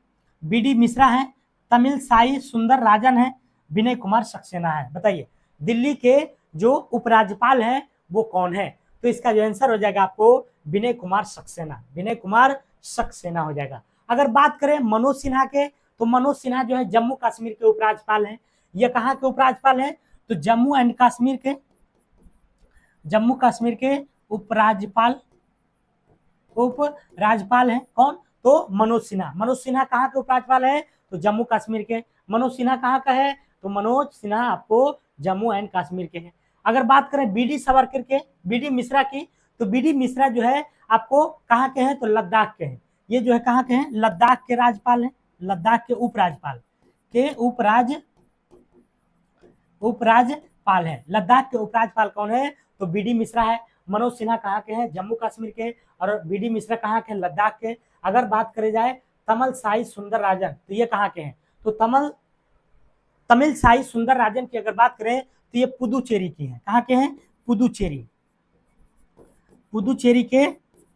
बीडी मिश्रा है, तमिल साई सुंदर राजन है, विनय कुमार सक्सेना है? बताइए दिल्ली के जो उपराज्यपाल है वो कौन है? तो इसका जो आंसर हो जाएगा आपको विनय कुमार सक्सेना, विनय कुमार सक्सेना हो जाएगा। अगर बात करें मनोज सिन्हा के तो मनोज सिन्हा जो है जम्मू कश्मीर के उपराज्यपाल हैं। ये कहाँ के उपराज्यपाल हैं? तो जम्मू कश्मीर के उपराज्यपाल हैं। कौन? तो मनोज सिन्हा कहाँ के उपराज्यपाल है? तो जम्मू कश्मीर के। मनोज सिन्हा कहाँ का है? तो मनोज सिन्हा आपको जम्मू एंड कश्मीर के हैं। अगर बात करें बीडी सावरकर के, बीडी मिश्रा की, तो बीडी मिश्रा जो है आपको कहाँ के हैं? तो लद्दाख के हैं। ये जो है कहाँ के हैं? लद्दाख के राज्यपाल हैं, लद्दाख के उपराज्यपाल हैं। लद्दाख के उपराज्यपाल कौन है? तो बीडी मिश्रा है। मनोज सिन्हा कहाँ के हैं? जम्मू कश्मीर के। और बीडी मिश्रा कहाँ के हैं? लद्दाख के। अगर बात करी जाए तमिलसाई सुंदरराजन, तो ये कहाँ के हैं? तो तमिलसाई सुंदरराजन की अगर बात करें तो ये पुदुचेरी की हैं। कहाँ के हैं? पुदुचेरी के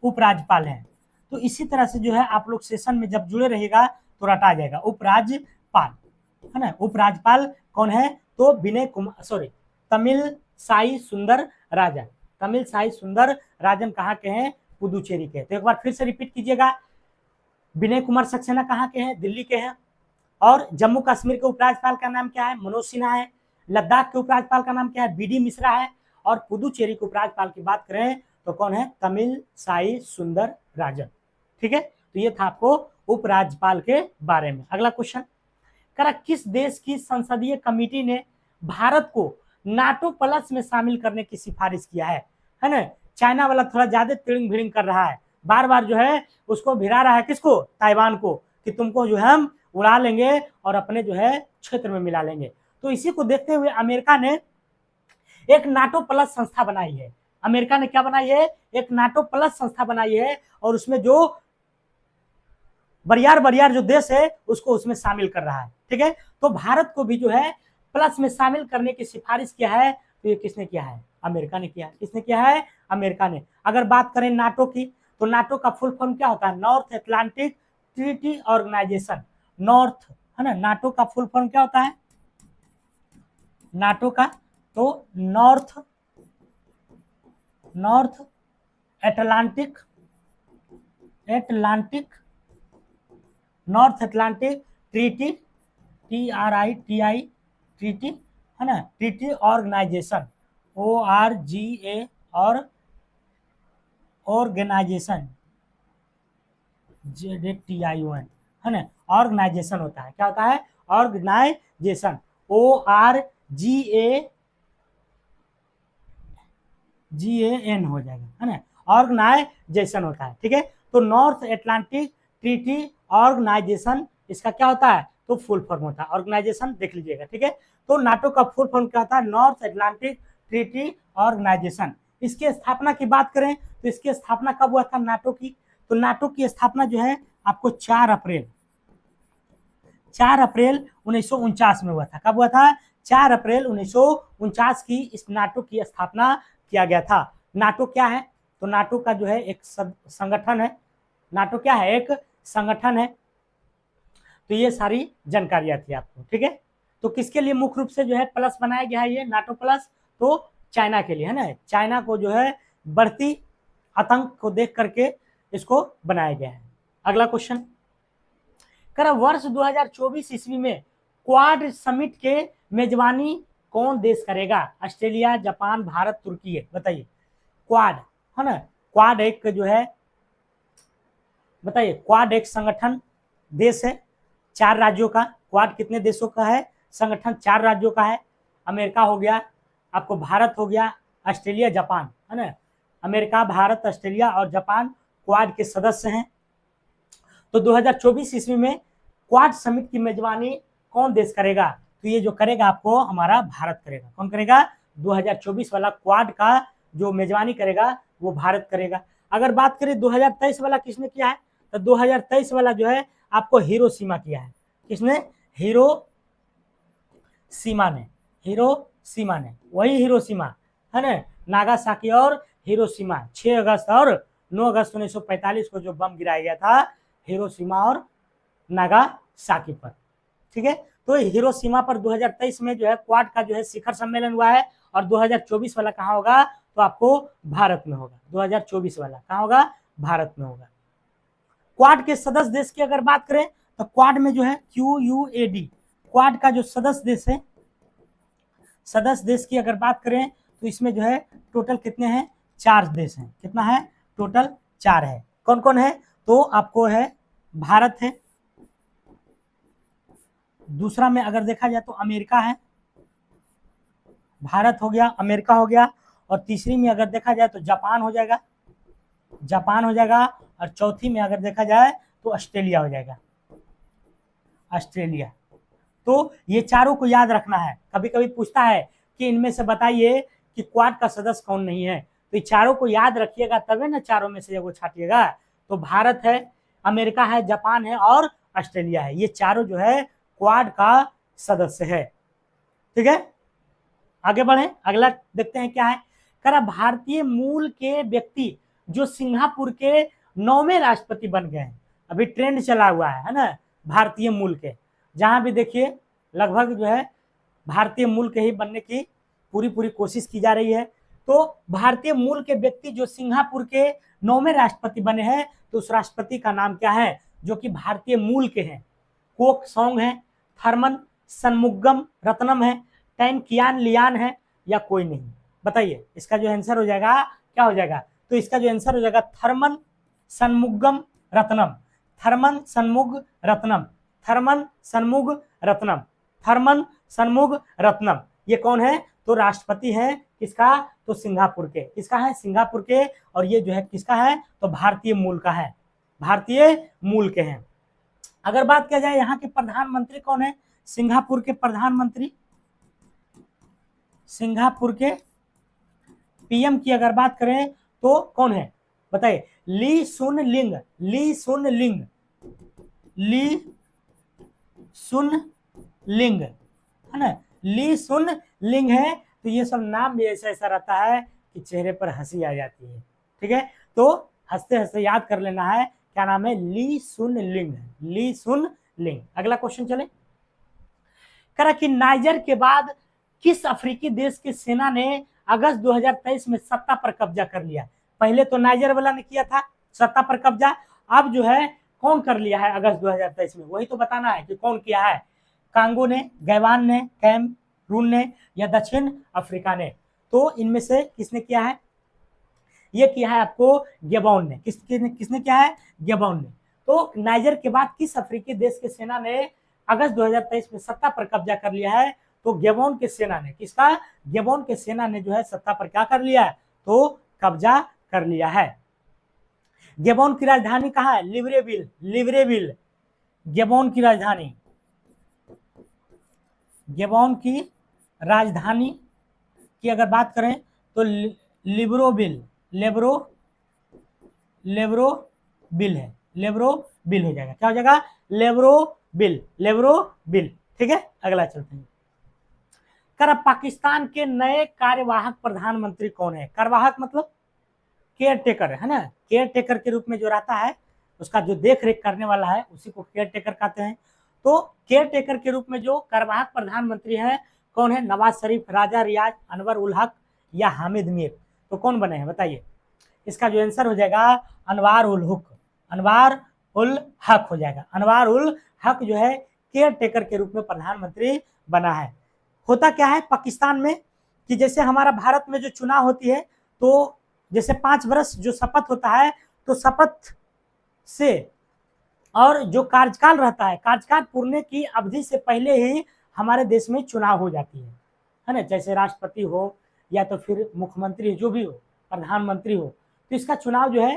उपराज्यपाल हैं। तो इसी तरह से जो है आप लोग सेशन में जब जुड़े रहिएगा तो रटा जाएगा। उपराज्यपाल है ना, उपराज्यपाल कौन है? तो तमिलसाई सुंदरराजन कहाँ के हैं? पुदुचेरी के। तो एक बार फिर से रिपीट कीजिएगा। विनय कुमार सक्सेना कहाँ के हैं? दिल्ली के हैं। और जम्मू कश्मीर के उपराज्यपाल का नाम क्या है? मनोज सिन्हा है। लद्दाख के उपराज्यपाल का नाम क्या है? बीडी मिश्रा है। और पुदुचेरी के उपराज्यपाल की बात करें तो कौन है? तमिलसाई सुंदरराजन। ठीक है, तो ये था आपको उपराज्यपाल के बारे में। अगला क्वेश्चन, किस देश की संसदीय कमेटी ने भारत को नाटो प्लस में शामिल करने की सिफारिश किया है ना? चाइना वाला थोड़ा ज्यादा तिड़िंग भिड़िंग कर रहा है, बार बार जो है उसको भिड़ा रहा है। किसको? ताइवान को, कि तुमको जो है हम उड़ा लेंगे और अपने जो है क्षेत्र में मिला लेंगे। तो इसी को देखते हुए अमेरिका ने एक नाटो प्लस संस्था बनाई है। अमेरिका ने क्या बनाई है? एक नाटो प्लस संस्था बनाई है, और उसमें जो बरियार जो देश है उसको उसमें शामिल कर रहा है। ठीक है, तो भारत को भी जो है प्लस में शामिल करने की सिफारिश किया है। तो ये किसने किया है? अमेरिका ने किया है। किसने किया है? अमेरिका ने। अगर बात करें नाटो की, तो नाटो का फुल फॉर्म क्या होता है? North Atlantic treaty organization. North है ना, नाटो का फुल फॉर्म क्या होता है? नाटो का तो नॉर्थ अटलांटिक ट्रीटी, ट्रीटी है ना, ट्रीटी ऑर्गेनाइजेशन, ORGA और ऑर्गेनाइजेशन, ZTION है ना, ऑर्गेनाइजेशन होता है। क्या होता है? ऑर्गेनाइजेशन, ORGAN हो जाएगा है ना, ऑर्गेनाइजेशन होता है। ठीक है, तो नॉर्थ अटलांटिक ट्रीटी ऑर्गेनाइजेशन इसका क्या होता है? तो फुल फॉर्म होता है। ऑर्गेनाइजेशन देख लीजिएगा। ठीक है, तो नाटो का फुल फॉर्म क्या होता है? North Atlantic treaty organization. इसकी स्थापना की बात करें तो इसकी स्थापना कब हुआ था नाटो की? तो नाटो की स्थापना जो है आपको 4 अप्रैल 1949 में हुआ था। कब हुआ था? 4 अप्रैल 1949 की इस नाटो की स्थापना किया गया था। नाटो क्या है? तो नाटो का जो है एक संगठन है। नाटो क्या है? एक संगठन है। तो ये सारी जानकारियां थी आपको। ठीक है, तो किसके लिए मुख्य रूप से जो है प्लस बनाया गया है? ये नाटो प्लस तो चाइना के लिए है ना। चाइना को जो है बढ़ती आतंक को देख करके इसको बनाया गया है। अगला क्वेश्चन, वर्ष 2024 ईस्वी में क्वाड समिट के मेजबानी कौन देश करेगा? ऑस्ट्रेलिया, जापान, भारत, तुर्की है। बताइए। क्वाड है ना, क्वाड एक जो है, बताइए, क्वाड एक संगठन देश है 4 राज्यों का। क्वाड कितने देशों का है? संगठन 4 राज्यों का है। अमेरिका हो गया, आपको भारत हो गया, ऑस्ट्रेलिया, जापान है ना। अमेरिका, भारत, ऑस्ट्रेलिया और जापान क्वाड के सदस्य हैं। तो 2024 ईस्वी में क्वाड समिट की मेजबानी कौन देश करेगा? तो ये जो करेगा आपको हमारा भारत करेगा। कौन करेगा? 2024 वाला क्वाड का जो मेजबानी करेगा वो भारत करेगा। अगर बात करें 2023 वाला किसने किया है? तो 2023 वाला जो है आपको हिरोशिमा किया है। किसने? हिरोशिमा ने, वही हिरोशिमा है ना, नागासाकी और हिरोशिमा। 6 अगस्त और 9 अगस्त 1945 को जो बम गिराया गया था हिरोशिमा और नागासाकी पर। ठीक है, तो हिरोशिमा पर 2023 में जो है क्वाड का जो है शिखर सम्मेलन हुआ है। और 2024 वाला कहाँ होगा? तो आपको भारत में होगा। 2024 वाला कहाँ होगा? भारत में होगा। क्वाड के सदस्य देश की अगर बात करें तो क्वाड में जो है QUAD, क्वाड का जो सदस्य देश है, सदस्य देश की अगर बात करें तो इसमें जो है टोटल कितने हैं, 4 देश हैं। कितना है, टोटल 4 है। कौन कौन है, तो आपको है भारत है, दूसरा में अगर देखा जाए तो अमेरिका है, भारत हो गया, अमेरिका हो गया, और तीसरी में अगर देखा जाए तो जापान हो जाएगा, जापान हो जाएगा, और चौथी में अगर देखा जाए तो ऑस्ट्रेलिया हो जाएगा, ऑस्ट्रेलिया। तो ये चारों को याद रखना है। कभी कभी पूछता है कि इनमें से बताइए कि क्वाड का सदस्य कौन नहीं है, तो ये चारों को याद रखिएगा तभी ना चारों में से वो छाटिएगा। तो भारत है, अमेरिका है, जापान है और ऑस्ट्रेलिया है, ये चारों जो है क्वाड का सदस्य है। ठीक है, आगे बढ़े, अगला देखते हैं क्या है। करा भारतीय मूल के व्यक्ति जो सिंगापुर के 9वें राष्ट्रपति बन गए हैं। अभी ट्रेंड चला हुआ है ना, भारतीय मूल के, जहां भी देखिए लगभग जो है भारतीय मूल के ही बनने की पूरी कोशिश की जा रही है। तो भारतीय मूल के व्यक्ति जो सिंगापुर के 9वें राष्ट्रपति बने हैं, तो उस राष्ट्रपति का नाम क्या है जो कि भारतीय मूल के हैं। कोक सॉन्ग है, थर्मन सनमुगम रत्नम है, टैन कियान लियान है, या कोई नहीं। बताइए इसका जो आंसर हो जाएगा क्या हो जाएगा, तो इसका जो आंसर हो जाएगा Tharman Shanmugaratnam, Tharman Shanmugaratnam, Tharman Shanmugaratnam, Tharman Shanmugaratnam. ये कौन है, तो राष्ट्रपति है किसका, तो सिंगापुर के, किसका है, सिंगापुर के, और ये जो है किसका है, तो भारतीय मूल का है, भारतीय मूल के हैं। अगर बात किया जाए यहाँ के प्रधानमंत्री कौन है, सिंगापुर के प्रधानमंत्री, सिंगापुर के पीएम की अगर बात करें तो कौन है, बताइए, ली सुन लिंग, ली सुन लिंग, ली सुन लिंग है ना, ली सुन लिंग है। तो ये सब नाम भी ऐसा ऐसा रहता है कि चेहरे पर हंसी आ जाती है। ठीक है, तो हंसते हंसते याद कर लेना है, क्या नाम है, ली सुन लिंग, ली सुन लिंग। अगला क्वेश्चन चले, करा कि नाइजर के बाद किस अफ्रीकी देश की सेना ने अगस्त 2023 में सत्ता पर कब्जा कर लिया। पहले तो नाइजर वाला ने किया था सत्ता पर कब्जा, अब जो है कौन कर लिया है अगस्त 2023 में, वही तो बताना है कि कौन किया है। कांगो ने, गैवान ने, कैमरून ने, या दक्षिण अफ्रीका ने। तो इनमें से किसने किया है, ये किया है आपको गैबोन ने। किसने किया है, गैबोन ने। तो नाइजर के बाद किस अफ्रीकी देश की सेना ने अगस्त 2023 में सत्ता पर कब्जा कर लिया है, तो गैबोन की सेना ने, किसका, गैबोन की सेना ने जो है सत्ता पर क्या कर लिया है, तो कब्जा कर लिया है। गैबोन की राजधानी कहाँ है, लिब्रेविल, लिब्रेविल गैबोन की राजधानी, गैबोन की राजधानी की अगर बात करें तो लिब्रोविल, लेब्रोविल है, लेब्रोविल हो जाएगा, क्या हो जाएगा, लेब्रोविल, लेब्रोविल। ठीक है, अगला चलते हैं। कर पाकिस्तान के नए कार्यवाहक प्रधानमंत्री कौन है, कार्यवाहक मतलब केयर टेकर है ना, केयर टेकर के रूप में जो रहता है उसका जो देख रेख करने वाला है उसी को केयर टेकर कहते हैं। तो केयर टेकर के रूप में जो कार्यवाहक प्रधानमंत्री है कौन है, नवाज शरीफ, राजा रियाज, अनवर उल हक, या हामिद मीर। तो कौन बने हैं बताइए, इसका जो आंसर हो जाएगा अनवार उल हक, अनवार उल हक हो जाएगा। अनवार उल हक जो है केयर टेकर के रूप में प्रधानमंत्री बना है। होता क्या है पाकिस्तान में कि जैसे हमारा भारत में जो चुनाव होती है, तो जैसे 5 वर्ष जो शपथ होता है, तो शपथ से और जो कार्यकाल रहता है, कार्यकाल पूर्ण की अवधि से पहले ही हमारे देश में चुनाव हो जाती है ना, जैसे राष्ट्रपति हो या तो फिर मुख्यमंत्री जो भी हो, प्रधानमंत्री हो, तो इसका चुनाव जो है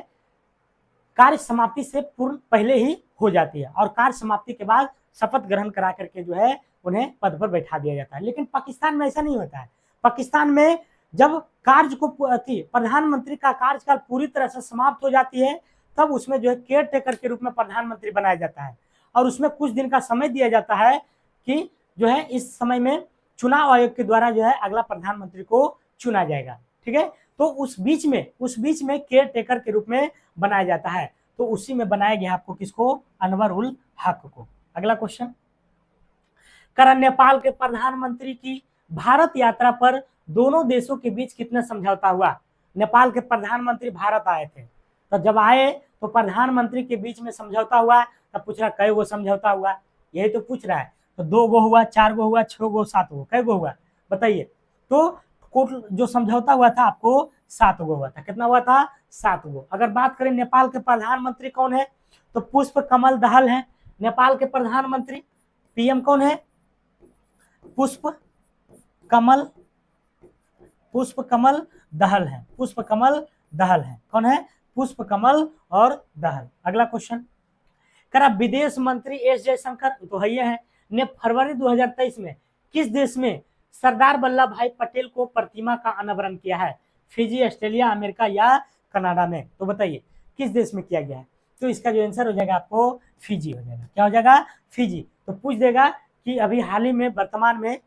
कार्य समाप्ति से पूर्व पहले ही हो जाती है, और कार्य समाप्ति के बाद शपथ ग्रहण करा करके जो है उन्हें पद पर बैठा दिया जाता है। लेकिन पाकिस्तान में ऐसा नहीं होता है। पाकिस्तान में जब कार्य को प्रधानमंत्री का कार्यकाल पूरी तरह से समाप्त हो जाती है, तब उसमें जो है केयर टेकर के रूप में प्रधानमंत्री बनाया जाता है, और उसमें कुछ दिन का समय दिया जाता है कि जो है इस समय में चुनाव आयोग के द्वारा जो है अगला प्रधानमंत्री को चुना जाएगा। ठीक है, तो उस बीच में केयर टेकर के रूप में बनाया जाता है, तो उसी में बनाया गया आपको किसको, अनवर उल हक को। अगला क्वेश्चन, करण नेपाल के प्रधानमंत्री की भारत यात्रा पर दोनों देशों के बीच कितना समझौता हुआ। नेपाल के प्रधानमंत्री भारत आए थे, तो जब आए तो प्रधानमंत्री के बीच में समझौता हुआ तब पूछ रहा कई गो समझौता हुआ, यही तो पूछ रहा है। तो 2 गो हुआ, 4 गो हुआ, 6 गो, 7 गो, कई गो हुआ बताइए। तो कोर्ट जो समझौता हुआ था आपको 7 गो हुआ था। कितना हुआ था? 7 गो। अगर बात करें नेपाल के प्रधानमंत्री कौन है, तो पुष्प कमल दहल है नेपाल के प्रधानमंत्री। पीएम कौन है? पुष्प कमल दहल है। पुष्प कमल दहल है। कौन है? पुष्प कमल और दहल। अगला क्वेश्चन करा विदेश मंत्री एस जयशंकर तो है ने फरवरी 2023 में किस देश में सरदार वल्लभ भाई पटेल को प्रतिमा का अनावरण किया है? फिजी, ऑस्ट्रेलिया, अमेरिका या कनाडा में? तो बताइए किस देश में किया गया है? तो इसका जो आंसर हो जाएगा आपको फिजी हो जाएगा। क्या हो जाएगा? फिजी। तो पूछ देगा कि अभी हाल ही में वर्तमान में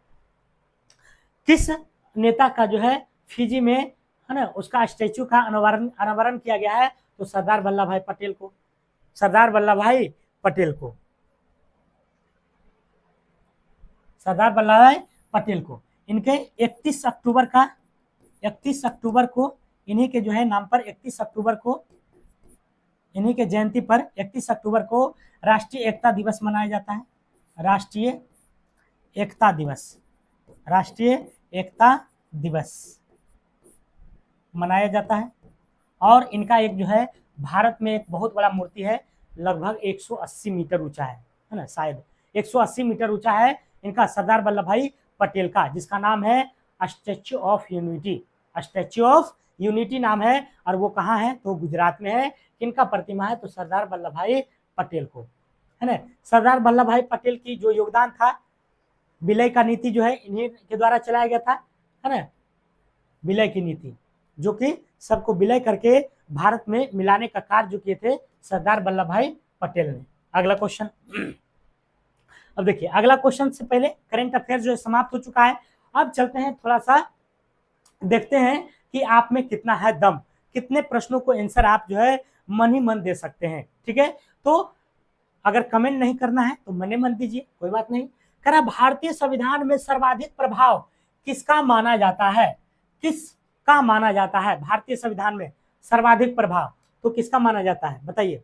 किस नेता का जो है फिजी में है ना उसका स्टैचू का अनावरण किया गया है? तो सरदार वल्लभ भाई पटेल को। सरदार वल्लभ भाई पटेल को। सरदार वल्लभ भाई पटेल को। इनके 31 अक्टूबर को इन्हीं के जो है नाम पर 31 अक्टूबर को इन्हीं के जयंती पर 31 अक्टूबर को राष्ट्रीय एकता दिवस मनाया जाता है। राष्ट्रीय एकता दिवस। राष्ट्रीय एकता दिवस मनाया जाता है। और इनका एक जो है भारत में एक बहुत बड़ा मूर्ति है, लगभग 180 मीटर ऊंचा है ना, शायद 180 मीटर ऊंचा है इनका सरदार वल्लभ भाई पटेल का, जिसका नाम है statue of unity. Statue of unity नाम है। और वो कहाँ है? तो गुजरात में है। किनका प्रतिमा है? तो सरदार वल्लभ भाई पटेल को, है ना। सरदार वल्लभ भाई पटेल की जो योगदान था, विलय का नीति जो है इन्हीं के द्वारा चलाया गया था, है ना। विलय की नीति जो कि सबको विलय करके भारत में मिलाने का कार्य जो किए थे सरदार वल्लभ भाई पटेल ने। अगला क्वेश्चन अब देखिए, अगला क्वेश्चन से पहले करंट अफेयर जो है समाप्त हो चुका है। अब चलते हैं थोड़ा सा देखते हैं कि आप में कितना है दम, कितने प्रश्नों को आंसर आप जो है मन ही मन दे सकते हैं। ठीक है, तो अगर कमेंट नहीं करना है तो मन ही मन दीजिए, कोई बात नहीं। करा भारतीय संविधान में सर्वाधिक प्रभाव किसका माना जाता है? किसका माना जाता है भारतीय संविधान में सर्वाधिक प्रभाव? तो किसका माना जाता है बताइए।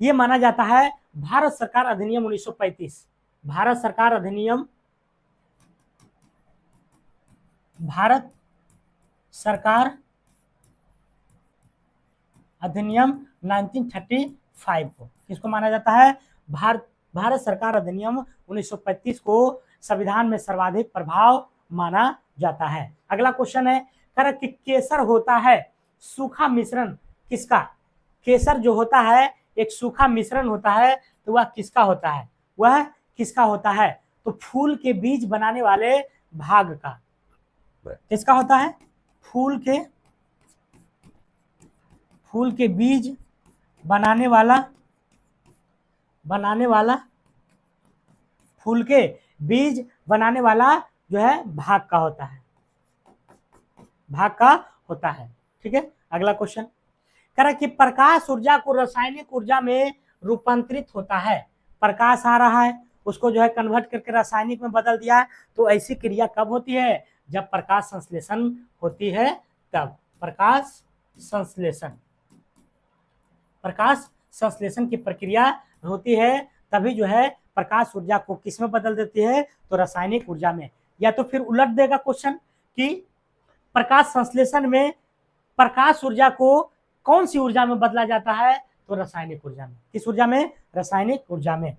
ये माना जाता है भारत सरकार अधिनियम 1935। भारत सरकार अधिनियम, भारत सरकार अधिनियम 1935 को किसको माना जाता है? भारत सरकार अधिनियम 1935 को संविधान में सर्वाधिक प्रभाव माना जाता है। अगला क्वेश्चन है कर कि केसर होता है सूखा मिश्रण किसका? केसर जो होता है एक सूखा मिश्रण होता है, तो वह किसका होता है? वह किसका होता है? तो फूल के बीज बनाने वाले भाग का। किसका होता है? फूल के बीज बनाने वाला फूल के बीज बनाने वाला जो है भाग का होता है, भाग का होता है। ठीक है, अगला क्वेश्चन करा कि प्रकाश ऊर्जा को रासायनिक ऊर्जा में रूपांतरित होता है। प्रकाश आ रहा है, उसको जो है कन्वर्ट करके रासायनिक में बदल दिया, तो ऐसी क्रिया कब होती है? जब प्रकाश संश्लेषण होती है तब। प्रकाश संश्लेषण की प्रक्रिया होती है तभी जो है प्रकाश ऊर्जा को किस में बदल देती है? तो रासायनिक ऊर्जा में। या तो फिर उलट देगा क्वेश्चन कि प्रकाश संश्लेषण में प्रकाश ऊर्जा को कौन सी ऊर्जा में बदला जाता है? तो रासायनिक ऊर्जा में। किस ऊर्जा में? रासायनिक ऊर्जा में।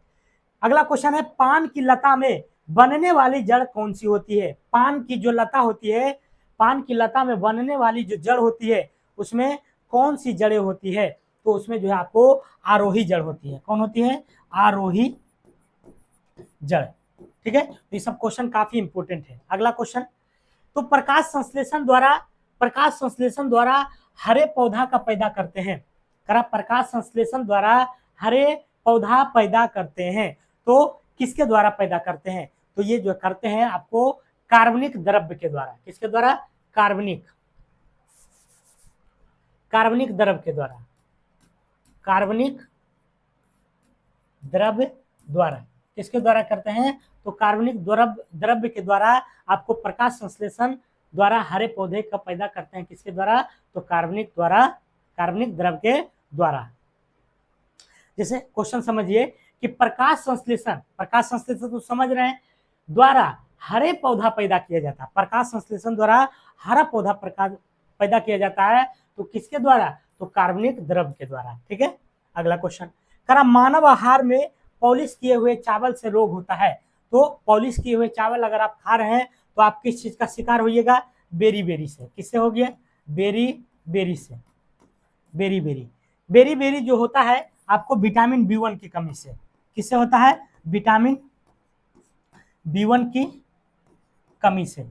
अगला क्वेश्चन है पान की लता में बनने वाली जड़ कौन सी होती है? पान की जो लता होती है, पान की लता में बनने वाली जो जड़ होती है उसमें कौन सी जड़ें होती है? तो उसमें जो है आपको आरोही जड़ होती है। कौन होती है? आरोही जड़। ठीक है, तो ये सब क्वेश्चन काफी इंपोर्टेंट है। अगला क्वेश्चन, तो प्रकाश संश्लेषण द्वारा हरे पौधा का पैदा करते हैं। करा प्रकाश संश्लेषण द्वारा हरे पौधा पैदा करते हैं, तो किसके द्वारा पैदा करते हैं? तो ये जो करते हैं आपको कार्बनिक द्रव्य के द्वारा। किसके द्वारा? कार्बनिक द्रव्य के द्वारा। कार्बनिक द्रव्य द्वारा किसके द्वारा करते हैं? तो कार्बनिक द्रव्य के द्वारा आपको प्रकाश संश्लेषण द्वारा हरे पौधे का पैदा करते हैं। किसके द्वारा? तो कार्बनिक द्रव्य के द्वारा। जैसे क्वेश्चन समझिए कि प्रकाश संश्लेषण तो समझ रहे हैं, द्वारा हरे पौधा पैदा किया जाता है। प्रकाश संश्लेषण द्वारा हरा पौधा पैदा किया जाता है, तो किसके द्वारा? तो कार्बनिक द्रव के द्वारा। ठीक है, अगला क्वेश्चन करा मानव आहार में पॉलिश किए हुए चावल से रोग होता है। तो पॉलिश किए हुए चावल अगर आप खा रहे हैं तो आप किस चीज का शिकार होइएगा? बेरी से। किससे हो गया? बेरी से। बेरी जो होता है आपको विटामिन B1 की कमी से। किससे होता है? विटामिन B1 की कमी से।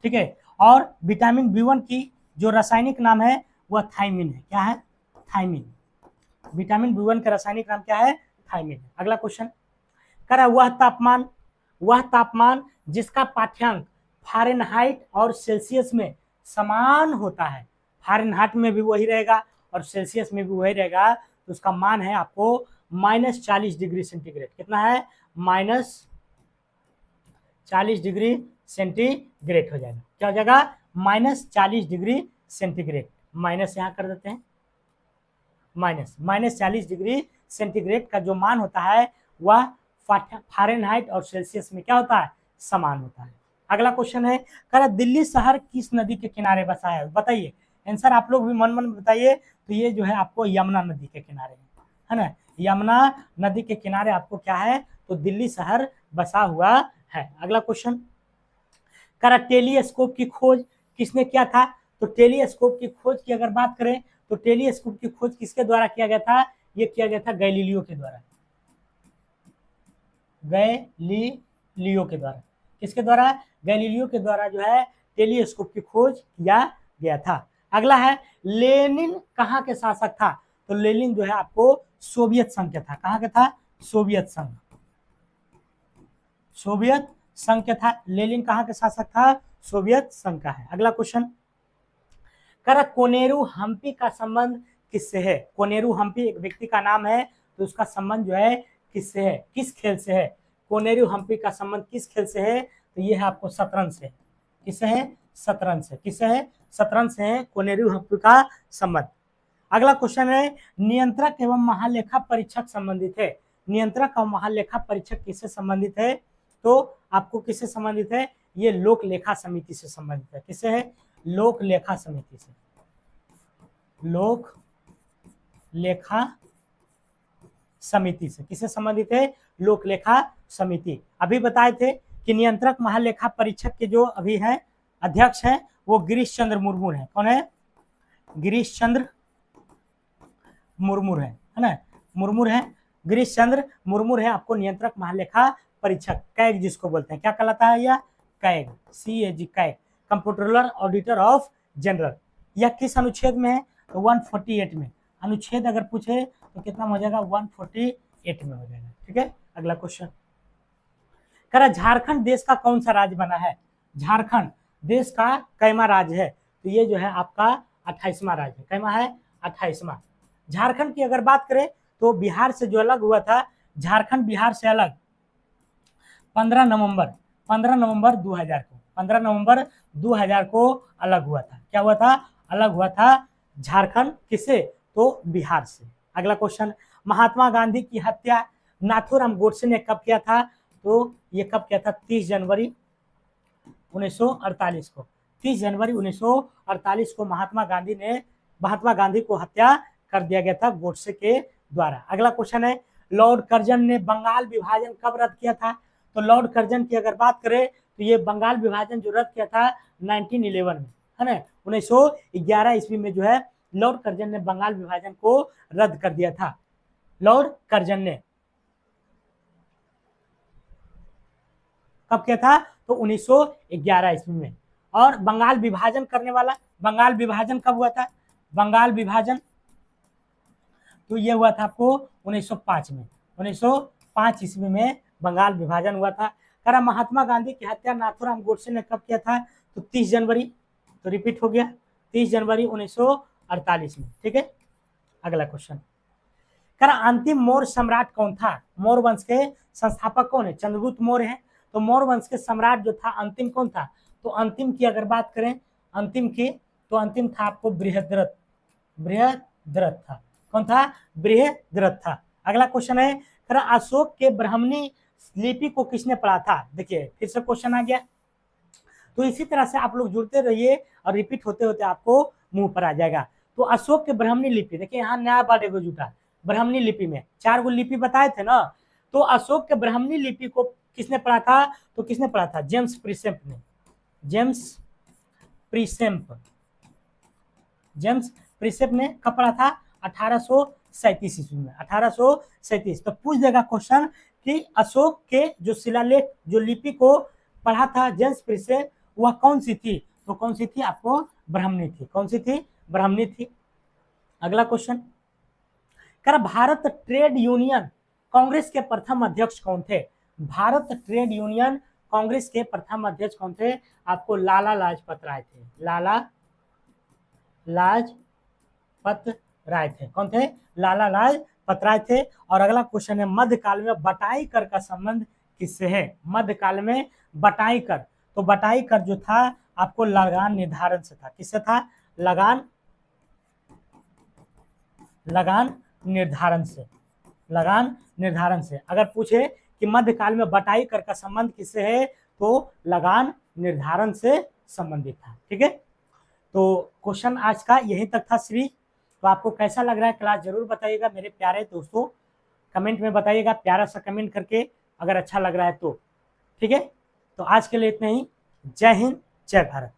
ठीक है, और विटामिन B1 की जो रासायनिक नाम है वह थायमिन है। क्या है? थायमिन। विटामिन B1 का रासायनिक नाम क्या है? थायमिन। अगला क्वेश्चन करा वह तापमान जिसका पाठ्यांक फ़ारेनहाइट और सेल्सियस में समान होता है। फ़ारेनहाइट में भी वही रहेगा और सेल्सियस में भी वही रहेगा, तो उसका मान है आपको -40 डिग्री सेंटीग्रेड। कितना है? -40 डिग्री सेंटीग्रेड हो जाएगा। क्या हो जाएगा? -40 डिग्री सेंटीग्रेड। माइनस यहाँ कर देते हैं, -40 डिग्री सेंटीग्रेड का जो मान होता है वह फ़ारेनहाइट और सेल्सियस में क्या होता है? समान होता है। अगला क्वेश्चन है कह रहा दिल्ली शहर किस नदी के किनारे बसा है? बताइए आंसर, आप लोग भी मन बताइए। तो ये जो है आपको यमुना नदी के किनारे है ना, यमुना नदी के किनारे आपको क्या है? तो दिल्ली शहर बसा हुआ है। अगला क्वेश्चन कह रहा टेलीस्कोप की खोज किसने किया था? तो टेलीस्कोप की खोज की अगर बात करें तो टेलीस्कोप की खोज किसके द्वारा किया गया था? ये किया गया था गैलीलियो के द्वारा। गैलीलियो के द्वारा। किसके द्वारा? गैलीलियो के द्वारा जो है टेलीस्कोप की खोज किया गया था। अगला है लेनिन कहाँ के शासक था? तो लेनिन जो है आपको सोवियत संघ के था। कहाँ के था? सोवियत संघ। सोवियत संघ के था। लेनिन कहाँ के शासक था? सोवियत संघ का है। अगला क्वेश्चन कह कोनेरू हम्पी का संबंध किससे है? कोनेरू हम्पी एक व्यक्ति का नाम है, तो उसका संबंध जो है किससे है? किस खेल से है? कोनेरू हम्पी का संबंध किस खेल से है? तो ये है आपको शतरंज से। किससे है? शतरंज से। किससे है? शतरंज से है कोनेरू हम्पी का संबंध। अगला क्वेश्चन है नियंत्रक एवं महालेखा परीक्षक संबंधित है। नियंत्रक और महालेखा परीक्षक किससे संबंधित है? तो आपको किससे संबंधित है? ये लोक लेखा समिति से संबंधित है। किससे है? लोक लेखा समिति से। लोक लेखा समिति से। किससे संबंधित है? लोक लेखा समिति। अभी बताए थे कि नियंत्रक महालेखा परीक्षक के जो अभी है अध्यक्ष हैं वो गिरीश चंद्र मुर्मू है। कौन है? गिरीश चंद्र मुर्मू है ना, मुर्मू है। गिरीश चंद्र मुर्मू है आपको नियंत्रक महालेखा परीक्षक, कैग जिसको बोलते हैं। क्या कहलाता है? यह CAG, CAG, CAG, comptroller auditor of general. यह किस अनुच्छेद में है? तो 148 में। अनुच्छेद अगर पूछे तो कितना हो जाएगा? 148 में हो जाएगा। ठीक है, अगला क्वेश्चन कह रहा झारखंड देश का कौन सा राज्य बना है? झारखंड देश का कैमा राज्य है? तो ये जो है आपका 28वां राज्य है। कैमा है? 28वां। झारखंड की अगर बात करें तो बिहार से जो अलग हुआ था, झारखंड बिहार से अलग 15 नवंबर 2000 को, 15 नवंबर 2000 को अलग हुआ था। क्या हुआ था? अलग हुआ था झारखंड। किससे? तो बिहार से। अगला क्वेश्चन महात्मा गांधी की हत्या नाथूराम गोडसे ने कब किया था? तो ये कब किया था? 30 जनवरी 1948 को। 30 जनवरी 1948 को महात्मा गांधी को हत्या कर दिया गया था गोडसे के द्वारा। अगला क्वेश्चन है लॉर्ड कर्जन ने बंगाल विभाजन कब रद्द किया था? तो लॉर्ड कर्जन की अगर बात करें तो ये बंगाल विभाजन जो रद्द किया था 1911 में, है ना, 1911 ईस्वी में जो है लॉर्ड कर्जन ने बंगाल विभाजन को रद्द कर दिया था। लॉर्ड कर्जन ने कब किया था? तो 1911 ईस्वी में। और बंगाल विभाजन करने वाला, बंगाल विभाजन कब हुआ था? बंगाल विभाजन तो ये हुआ था आपको 1905 में। 1905 ईस्वी में बंगाल विभाजन हुआ था। कह रहा महात्मा गांधी की हत्या नाथूराम गोडसे ने कब किया था? तो 30 जनवरी, तो रिपीट हो गया 30 जनवरी 1948 में। ठीक है, अगला क्वेश्चन कह रहा अंतिम मौर्य सम्राट कौन था? मौर्य वंश के संस्थापक कौन है? चंद्रगुप्त मौर्य है। तो मौर्य वंश के सम्राट जो था अंतिम कौन था? तो अंतिम की अगर बात करें अंतिम की तो अंतिम था आपको बृहद्रथ। बृहद्रथ था। कौन था? बृहद्रथ था। अगला क्वेश्चन है अशोक के ब्राह्मणी लिपि को किसने पढ़ा था। देखिए फिर से क्वेश्चन आ गया। तो इसी तरह से आप लोग जुड़ते रहिए और रिपीट होते होते आपको मुंह पर आ जाएगा। तो अशोक के ब्राह्मणी लिपि, देखिए यहाँ नया वर्ड एगो जुटा, ब्राह्मणी लिपि में 4 गो लिपि बताए थे ना। तो अशोक के ब्राह्मणी लिपि को किसने पढ़ा था, तो किसने पढ़ा था, जेम्स प्रिसेप ने। जेम्स प्रिसेप ने कब पढ़ा था, 1837 ईस्वी में, 1837। तो पूछ देगा क्वेश्चन कि अशोक के जो शिलालेख जो लिपि को पढ़ा था जेम्स प्रिसेप, वह कौन सी थी, तो कौन सी थी, आपको ब्राह्मणी थी। कौन सी थी, ब्राह्मणी थी। अगला question, Bharat trade union Congress के प्रथम अध्यक्ष कौन थे। भारत ट्रेड यूनियन कांग्रेस के प्रथम अध्यक्ष कौन थे, आपको लाला लाजपत राय थे। लाला लाजपत राय थे। कौन थे, लाला लाजपत राय थे। और अगला क्वेश्चन है, मध्यकाल में बटाई कर का संबंध किससे है। मध्यकाल में बटाई कर, तो बटाई कर जो था आपको लगान निर्धारण से था। किससे था, लगान निर्धारण से। लगान निर्धारण से। अगर पूछे कि मध्यकाल में बटाई कर का संबंध किससे है, तो लगान निर्धारण से संबंधित था। ठीक है, तो क्वेश्चन आज का यहीं तक था श्री। तो आपको कैसा लग रहा है क्लास, जरूर बताइएगा मेरे प्यारे दोस्तों, कमेंट में बताइएगा, प्यारा सा कमेंट करके अगर अच्छा लग रहा है तो। ठीक है, तो आज के लिए इतना ही। जय हिंद, जय भारत।